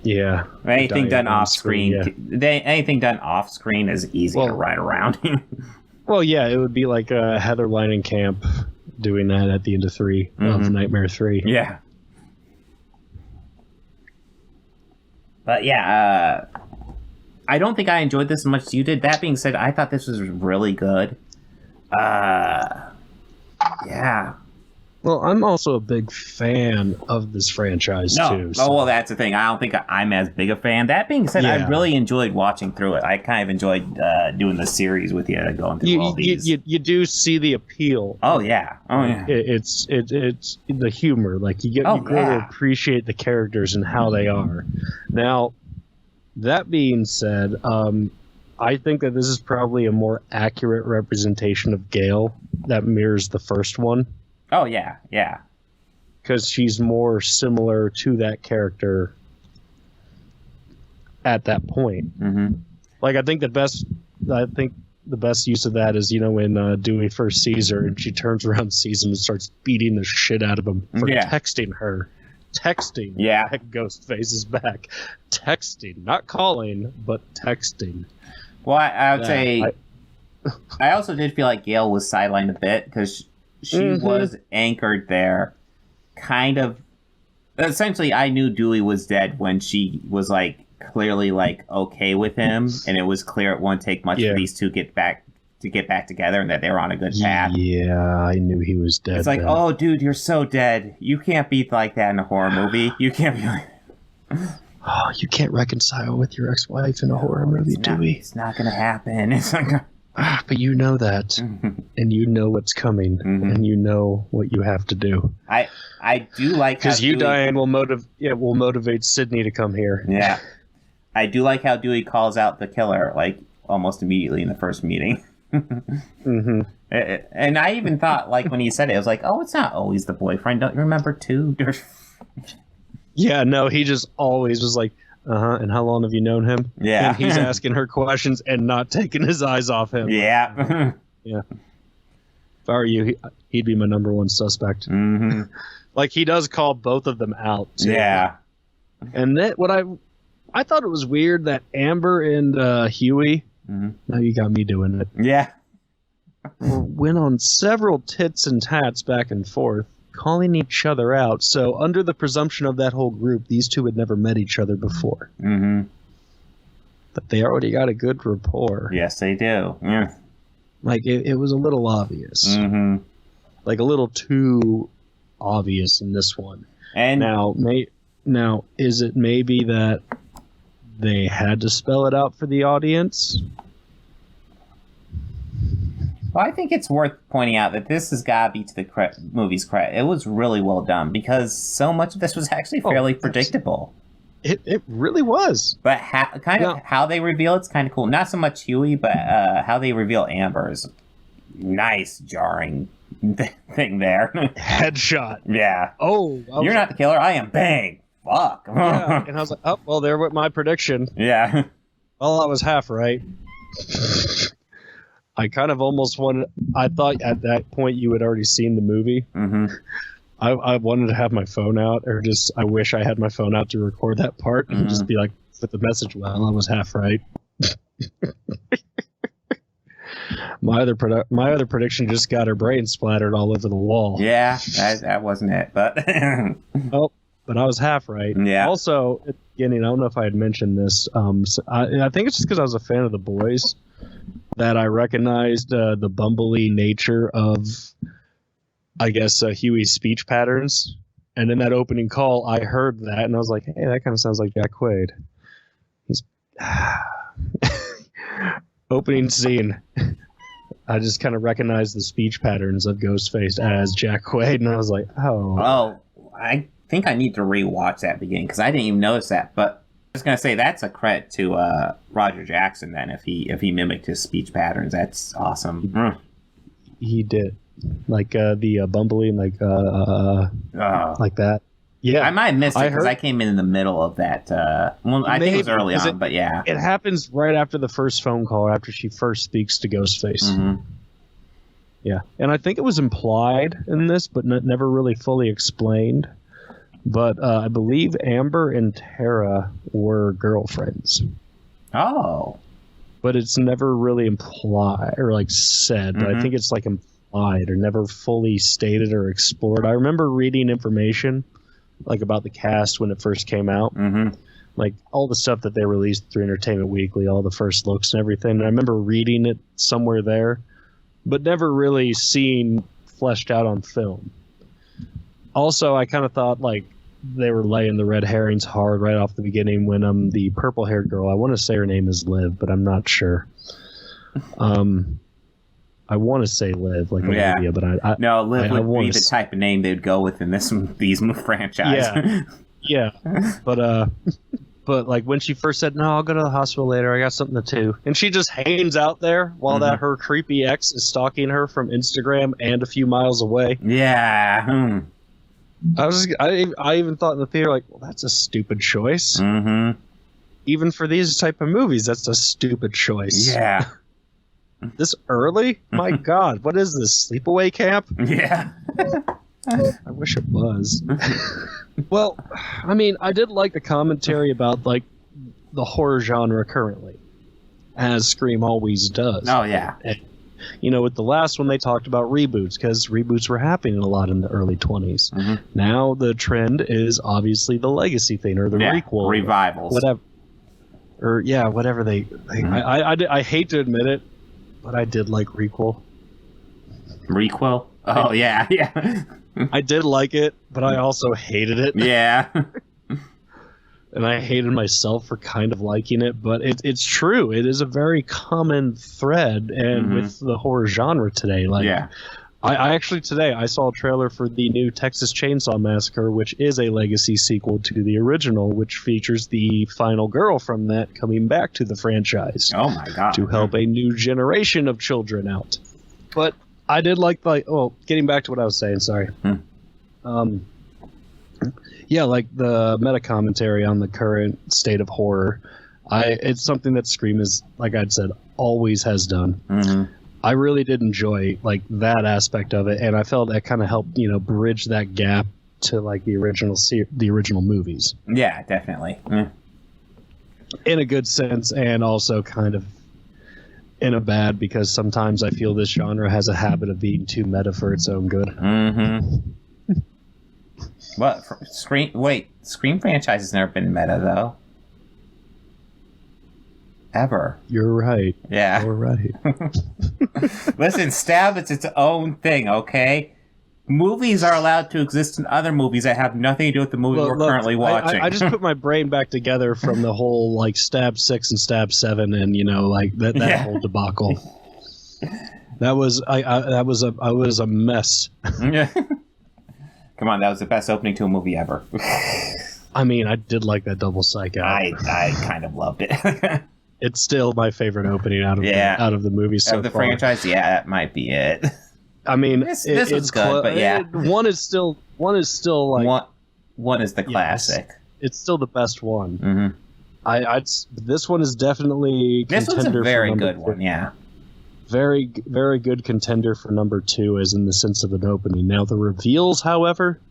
Yeah. Anything done off screen, anything done off screen is easy to ride around. Well, yeah, it would be like Heather Langenkamp doing that at the end of 3 of Nightmare 3. Yeah. But yeah, I don't think I enjoyed this as much as you did. That being said, I thought this was really good. Yeah. Well, I'm also a big fan of this franchise, too. So. Oh, well, that's the thing. I don't think I'm as big a fan. That being said, I really enjoyed watching through it. I kind of enjoyed doing the series with you, going through all these. You do see the appeal. Oh, yeah. Oh, yeah. It's the humor. Like, you grow to appreciate the characters and how they are. Now, that being said, I think that this is probably a more accurate representation of Gale that mirrors the first one. Oh, yeah, yeah. Because she's more similar to that character at that point. Mm-hmm. Like, I think the best use of that is, when Dewey first sees her and she turns around, sees him, and starts beating the shit out of him for texting her. Texting. Yeah. Ghostface is back. Texting. Not calling, but texting. Well, I would say... I also did feel like Gale was sidelined a bit, because she was anchored there, kind of. Essentially, I knew Dewey was dead when she was like clearly like okay with him, and it was clear it won't take much for these two get back together, and that they were on a good path. Yeah, I knew he was dead. It's like, oh, dude, you're so dead. You can't be like that in a horror movie. You can't be like. Oh, you can't reconcile with your ex-wife in a horror movie, Dewey. It's not gonna happen. It's like. But you know that, and you know what's coming, and you know what you have to do. I do like because you dying will motivate Sydney to come here. Yeah, I do like how Dewey calls out the killer like almost immediately in the first meeting. And I even thought like when he said it, I was like, oh, it's not always the boyfriend. Don't you remember too? Yeah, no, he just always was like. And how long have you known him? Yeah. And he's asking her questions and not taking his eyes off him. Yeah. Yeah. If I were you, he'd be my number one suspect. Mm-hmm. Like, he does call both of them out, too. Yeah. And that, I thought it was weird that Amber and Huey, now you got me doing it. Yeah. Went on several tits and tats back and forth, calling each other out. So under the presumption of that whole group, these two had never met each other before. Mm-hmm. But they already got a good rapport. Yes, they do. Yeah. Like, it was a little obvious. Mm-hmm. Like, a little too obvious in this one. And now, is it maybe that they had to spell it out for the audience? Well, I think it's worth pointing out that this has got to be to the movie's credit. It was really well done because so much of this was actually fairly predictable. It really was. But how they reveal it's kind of cool. Not so much Huey, but how they reveal Amber is nice, jarring thing there. Headshot. Yeah. Oh. You're not the killer. I am. Bang. fuck. Yeah. And I was like, oh, well, there went my prediction. Yeah. Well, I was half right. I kind of almost wanted... I thought at that point you had already seen the movie. Mm-hmm. I wanted to have my phone out, or just... I wish I had my phone out to record that part and just be like, with the message, well, I was half right. My other prediction just got her brain splattered all over the wall. Yeah, that wasn't it, but... Oh, but I was half right. Yeah. Also, at the beginning, I don't know if I had mentioned this. I think it's just because I was a fan of The Boys that I recognized the bumbly nature of, I guess, Huey's speech patterns. And in that opening call, I heard that, and I was like, hey, that kind of sounds like Jack Quaid. He's... Opening scene. I just kind of recognized the speech patterns of Ghostface as Jack Quaid, and I was like, oh. Oh, I think I need to rewatch that beginning, because I didn't even notice that. But I was going to say, that's a credit to Roger Jackson, then, if he mimicked his speech patterns. That's awesome. He did. Like the bumbly, and like that. Yeah, I might have missed it, because I came in the middle of that. I think it was early on, but yeah. It happens right after the first phone call, after she first speaks to Ghostface. Mm-hmm. Yeah, and I think it was implied in this, but never really fully explained. But I believe Amber and Tara were girlfriends. Oh. But it's never really implied or like said. But I think it's like implied or never fully stated or explored. I remember reading information like about the cast when it first came out. Like all the stuff that they released through Entertainment Weekly, all the first looks and everything. And I remember reading it somewhere there, but never really seeing fleshed out on film. Also, I kind of thought like they were laying the red herrings hard right off the beginning when the purple-haired girl, I want to say her name is Liv, but I'm not sure. I want to say Liv, like Olivia, but no, Liv would be the type of name they'd go with in these franchise. Yeah, but like when she first said, "No, I'll go to the hospital later. I got something to do," and she just hangs out there while that her creepy ex is stalking her from Instagram and a few miles away. Yeah. I even thought in the theater, like, well, that's a stupid choice. Even for these type of movies, that's a stupid choice. Yeah. This early? My God, what is this, sleepaway camp? Yeah. I wish it was. Well, I mean, I did like the commentary about, like, the horror genre currently, as Scream always does. Oh, yeah. And, you know, with the last one, they talked about reboots, because reboots were happening a lot in the early 20s. Now the trend is obviously the legacy thing, or the requel. Revivals. Whatever. Or, yeah, whatever they... I hate to admit it, but I did like requel. Requel? Oh, yeah, yeah. I did like it, but I also hated it. Yeah. And I hated myself for kind of liking it, but it's true. It is a very common thread, and with the horror genre today. Like, I actually today I saw a trailer for the new Texas Chainsaw Massacre, which is a legacy sequel to the original, which features the final girl from that coming back to the franchise. Oh my God! To help a new generation of children out. But I did like getting back to what I was saying. Sorry. Yeah, like the meta commentary on the current state of horror. It's something that Scream is, like I'd said, always has done. I really did enjoy like that aspect of it, and I felt that kind of helped, bridge that gap to like the original movies. Yeah, definitely. In a good sense, and also kind of in a bad, because sometimes I feel this genre has a habit of being too meta for its own good. What? Scream franchise has never been meta, though. Ever. You're right. Yeah. You're right. Listen, Stab is its own thing, okay? Movies are allowed to exist in other movies that have nothing to do with the movie we're currently watching. I just put my brain back together from the whole, like, Stab 6 and Stab 7 and, like, that whole debacle. I was a mess. Yeah. Come on, that was the best opening to a movie ever. I mean, I did like that double psych out. I kind of loved it. It's still my favorite opening out of the movie so far. Of the franchise, yeah, that might be it. I mean, this was good, but yeah, one is still like one is the classic. it's still the best one. Mm-hmm. This one is definitely this one's a contender very for good number one. Yeah. Very, very good contender for number 2, as in the sense of an opening. Now, the reveals, however,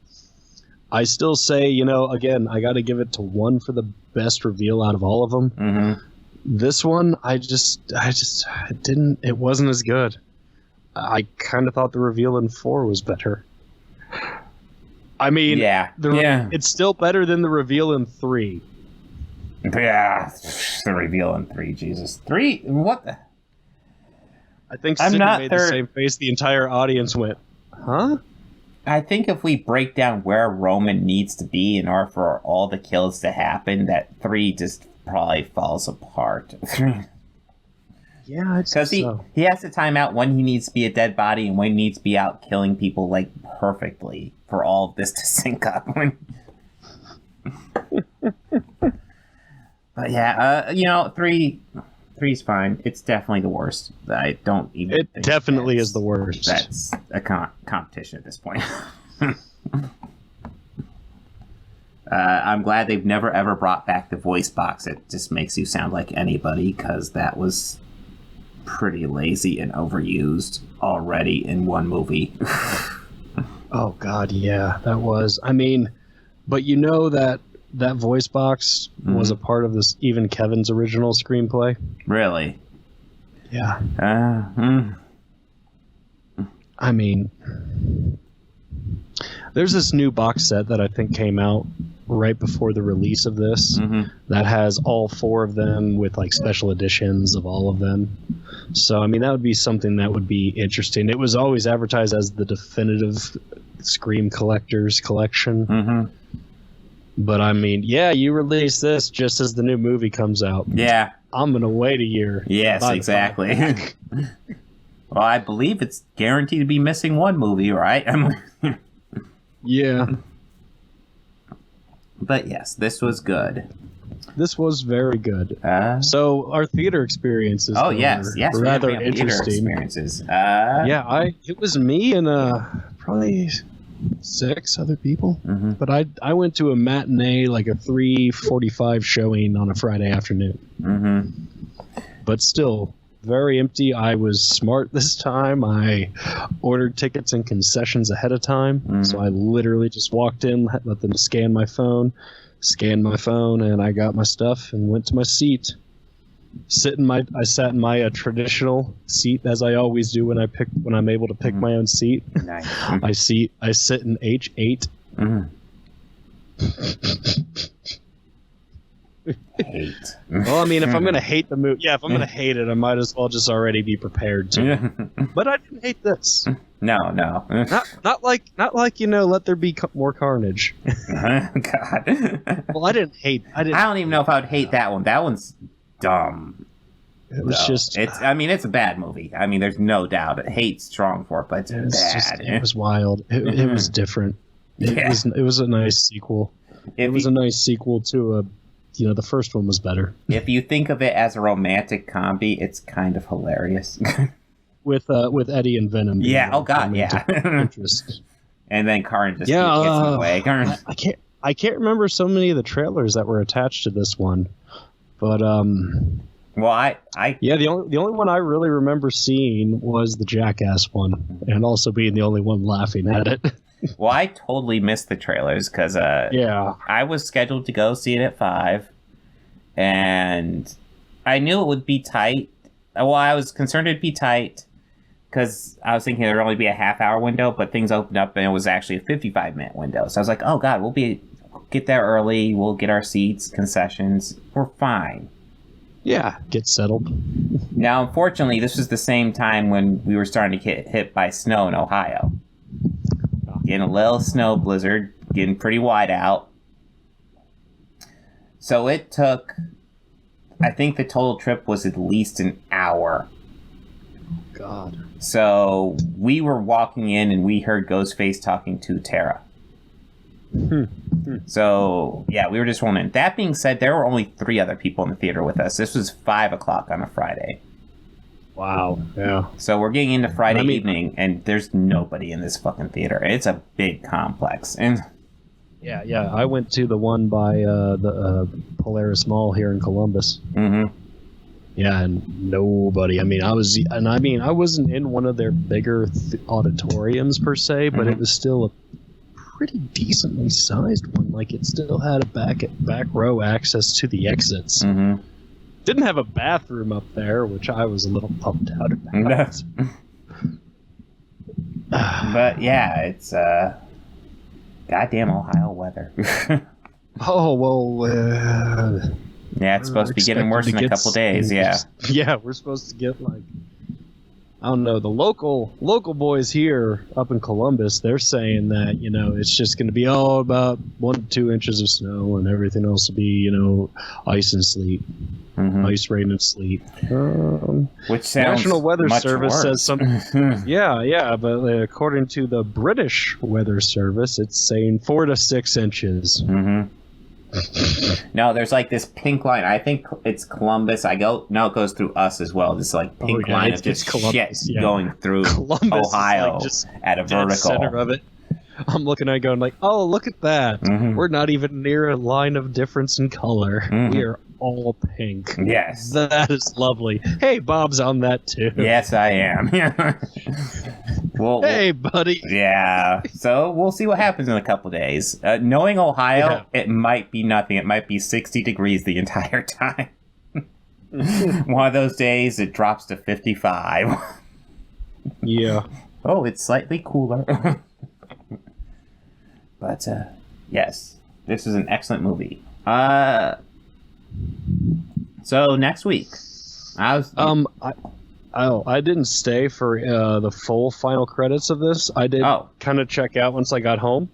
I still say, again, I got to give it to 1 for the best reveal out of all of them. Mm-hmm. This one, it wasn't as good. I kind of thought the reveal in 4 was better. I mean, it's still better than the reveal in 3. Yeah, the reveal in 3, Jesus. 3, what the... I think Sydney made the same face. The entire audience went, huh? I think if we break down where Roman needs to be in order for all the kills to happen, that 3 just probably falls apart. Yeah, because he has to time out when he needs to be a dead body and when he needs to be out killing people like perfectly for all of this to sync up. But yeah, 3's fine. It's definitely the worst. I don't even. It definitely is the worst. That's a competition at this point. I'm glad they've never ever brought back the voice box. It just makes you sound like anybody, because that was pretty lazy and overused already in one movie. Oh God, yeah, that was. I mean, but that voice box was a part of this, even Kevin's original screenplay. Really? Yeah. I mean, there's this new box set that I think came out right before the release of this that has all 4 of them with like special editions of all of them. So, I mean, that would be something that would be interesting. It was always advertised as the definitive Scream Collector's Collection. But I mean, yeah, you release this just as the new movie comes out. Yeah. I'm going to wait a year. Yes, exactly. Well, I believe it's guaranteed to be missing 1 movie, right? Yeah. But yes, this was good. This was very good. So our theater experiences. Oh, yes, were rather interesting. Experiences. It was me and probably 6 other people. But I went to a matinee, like a 3:45 showing on a Friday afternoon. But still very empty. I was smart this time. I ordered tickets and concessions ahead of time. So I literally just walked in, let them scanned my phone, and I got my stuff and went to my seat. I sat in my traditional seat, as I always do when I'm able to pick my own seat. Nice. I sit in H8. Hate. Well, I mean, if I'm gonna hate the movie, if I'm gonna hate it, I might as well just already be prepared to. But I didn't hate this. No. Not like let there be more carnage. God. Well, I don't even know if I would hate that one. That one's dumb. It was just. It's a bad movie. I mean, there's no doubt. Hate's strong for it, but it's bad. It was wild. It was different. It was a nice sequel. It was a nice sequel to a. The first one was better. If you think of it as a romantic comedy, it's kind of hilarious. With Eddie and Venom. Yeah. Oh God. Yeah. Interest. And then Karin just gets in the way. I can't remember so many of the trailers that were attached to this one, but Well, the only one I really remember seeing was the Jackass one, and also being the only one laughing at it. Well, I totally missed the trailers because I was scheduled to go see it at 5, and I knew it would be tight. Well, I was concerned it'd be tight because I was thinking there'd only be a half-hour window, but things opened up and it was actually a 55-minute window. So I was like, oh God, we'll get there early. We'll get our seats, concessions. We're fine. Yeah, get settled. Now, unfortunately, this was the same time when we were starting to get hit by snow in Ohio. Getting a little snow blizzard, getting pretty wide out. So it took, I think the total trip was at least an hour. God. So we were walking in and we heard Ghostface talking to Tara. So, yeah, we were just rolling in. That being said, there were only 3 other people in the theater with us. This was 5 o'clock on a Friday. Wow, yeah. So we're getting into Friday evening, and there's nobody in this fucking theater. It's a big complex. And Yeah. I went to the one by the Polaris Mall here in Columbus. Mm-hmm. Yeah, and nobody. I wasn't in one of their bigger auditoriums per se, but it was still a pretty decently sized one. Like, it still had a back row access to the exits. Mm-hmm. Didn't have a bathroom up there, which I was a little pumped out about. But yeah, it's goddamn Ohio weather. Oh well. Yeah, it's supposed to be getting worse in a couple days. Yeah. Yeah, we're supposed to get like, I don't know, the local boys here up in Columbus. They're saying that it's just going to be all about 1 to 2 inches of snow, and everything else will be ice and sleet, ice, rain, and sleet. Which sounds National Weather much Service worse. says something. yeah, but according to the British Weather Service, it's saying 4 to 6 inches. Mm-hmm. No, there's like this pink line. I think it's Columbus. It goes through us as well. This like pink line of just Columbus, shit going through Columbus Ohio is like just at a vertical. Center of it. I'm looking at it going like, oh, look at that. Mm-hmm. We're not even near a line of difference in color. Mm-hmm. We are all pink. Yes. That is lovely. Hey, Bob's on that too. Yes, I am. Hey, buddy. Yeah. So we'll see what happens in a couple days. Knowing Ohio, It might be nothing. It might be 60 degrees the entire time. One of those days, it drops to 55. Yeah. Oh, it's slightly cooler. But, yes. This is an excellent movie. So, next week. I didn't stay for the full final credits of this. I did kind of check out once I got home.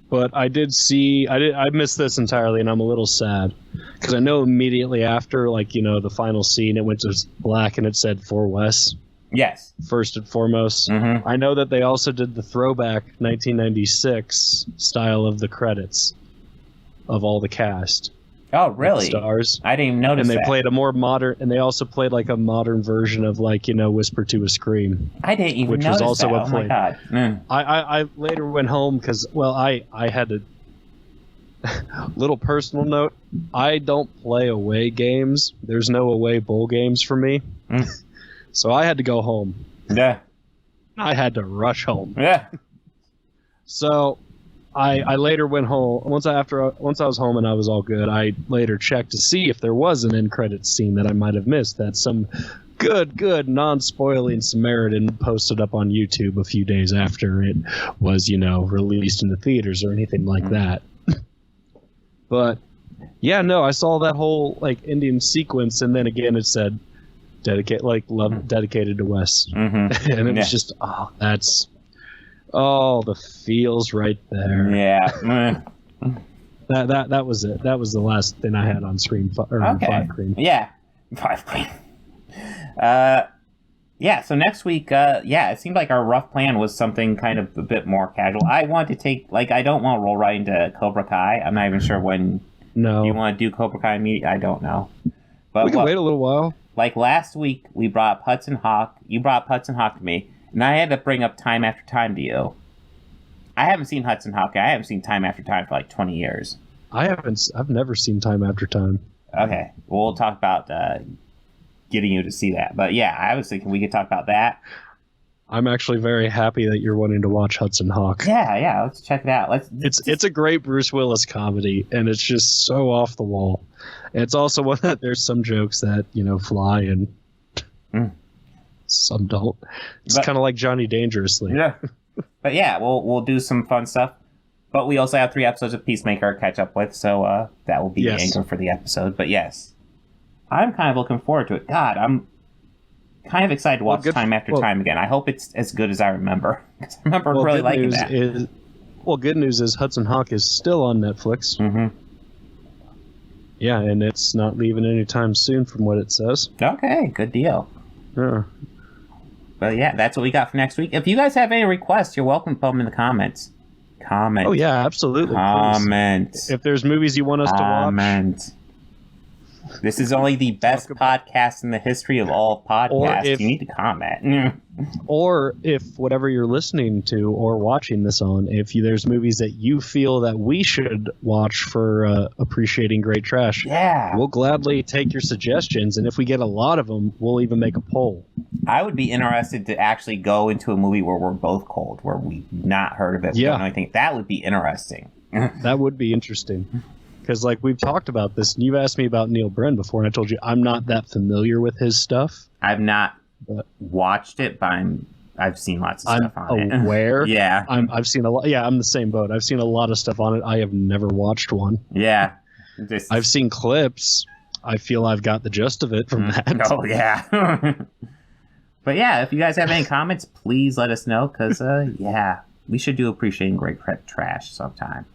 But I did see... I missed this entirely, and I'm a little sad. Because I know immediately after, the final scene, it went to black and it said For Wes. Yes. First and foremost. Mm-hmm. I know that they also did the throwback 1996 style of the credits of all the cast. Oh, really? Stars. I didn't even notice that. And they that. played a more modern, and they also played like a modern version of Whisper to a Scream. I didn't even which notice was also that. what oh played. my god. Mm. I later went home because, I had to... Little personal note, I don't play away games. There's no away bowl games for me. Mm. So I had to go home. Yeah. I had to rush home. Yeah. So I later went home. Once I was home and I was all good, I later checked to see if there was an end credits scene that I might have missed that some good non-spoiling Samaritan posted up on YouTube a few days after it was, released in the theaters or anything like that. But yeah, no, I saw that whole ending sequence, and then again it said dedicated to Wes. Mm-hmm. And it was just that's the feels right there. Yeah. That was it. That was the last thing I had on screen. 5 Cream. Yeah. 5 Cream. Yeah, so next week, it seemed like our rough plan was something kind of a bit more casual. I want to take, I don't want to roll right into Cobra Kai. I'm not even sure when you want to do Cobra Kai immediately. I don't know. But we can wait a little while. Like last week, we brought up Hudson Hawk. You brought up Hudson Hawk to me, and I had to bring up Time After Time to you. I haven't seen Hudson Hawk. I haven't seen Time After Time for 20 years. I've never seen Time After Time. Okay, we'll talk about getting you to see that. But yeah, I was thinking we could talk about that. I'm actually very happy that you're wanting to watch Hudson Hawk. Yeah, let's check it out. It's a great Bruce Willis comedy, and it's just so off the wall. And it's also one that there's some jokes that fly and some don't. It's kind of like Johnny Dangerously. Yeah. But yeah, we'll do some fun stuff. But we also have 3 episodes of Peacemaker to catch up with, so that will be the anchor for the episode. But yes, I'm kind of looking forward to it. God, I'm kind of excited to watch Time After Time again. I hope it's as good as I remember. Because I remember really liking that. Good news is Hudson Hawk is still on Netflix. Mm-hmm. Yeah, and it's not leaving anytime soon from what it says. Okay, good deal. Yeah. But yeah, that's what we got for next week. If you guys have any requests, you're welcome to put them in the comments. Comment. Oh, yeah, absolutely. Comment. Please. If there's movies you want us to watch. Comment. This is only the best podcast in the history of all podcasts. You need to comment. Or if whatever you're listening to or watching this on, if there's movies that you feel that we should watch for appreciating great trash, we'll gladly take your suggestions. And if we get a lot of them, we'll even make a poll. I would be interested to actually go into a movie where we're both cold, where we've not heard of it. We don't know anything. That would be interesting. That would be interesting. Because, like, we've talked about this, and you've asked me about Neil Brenn before, and I told you I'm not that familiar with his stuff. I've not watched it, but I've seen lots of stuff on it. I'm aware. Yeah. I've seen a lot. Yeah, I'm the same boat. I've seen a lot of stuff on it. I have never watched one. Yeah. I've seen clips. I feel I've got the gist of it from that. Oh, yeah. But, yeah, if you guys have any comments, please let us know, because, we should do Appreciating Great Trash sometime.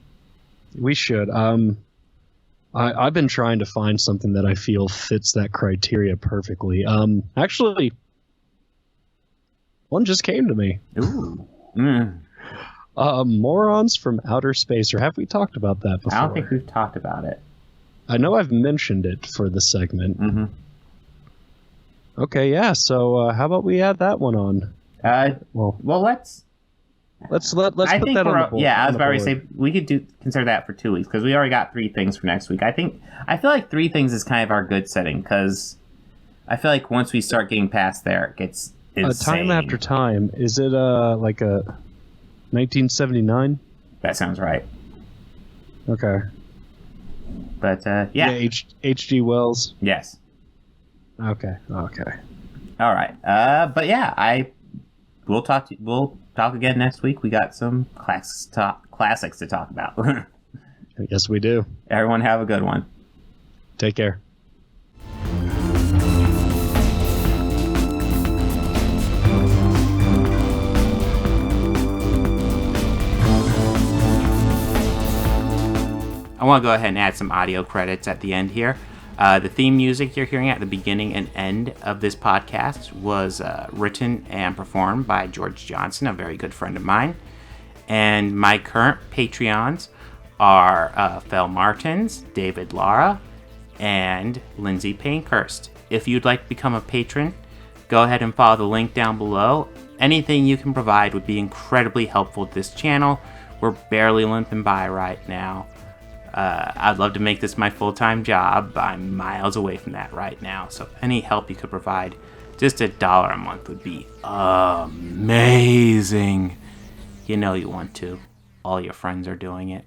We should. I've been trying to find something that I feel fits that criteria perfectly. Actually, one just came to me. Ooh. Morons from Outer Space, or have we talked about that before? I don't think we've talked about it. I know I've mentioned it for the segment. Mm-hmm. Okay, yeah, so how about we add that one on? Well, let's put that on the board. Yeah, I was about to say we could consider that for 2 weeks because we already got 3 things for next week. I feel like 3 things is kind of our good setting because I feel like once we start getting past there, it gets insane. Time After Time, is it like a 1979? That sounds right. Okay. But yeah, H.G. Wells. Yes. Okay. All right. But yeah, we'll talk again next week. We got some classics to talk about. Yes, we do. Everyone have a good one. Take care. I want to go ahead and add some audio credits at the end here. The theme music you're hearing at the beginning and end of this podcast was written and performed by George Johnson, a very good friend of mine. And my current Patreons are Fel Martins, David Lara, and Lindsay Pankhurst. If you'd like to become a patron, go ahead and follow the link down below. Anything you can provide would be incredibly helpful to this channel. We're barely limping by right now. I'd love to make this my full-time job, but I'm miles away from that right now. So any help you could provide, just $1 a month would be amazing. You know you want to. All your friends are doing it.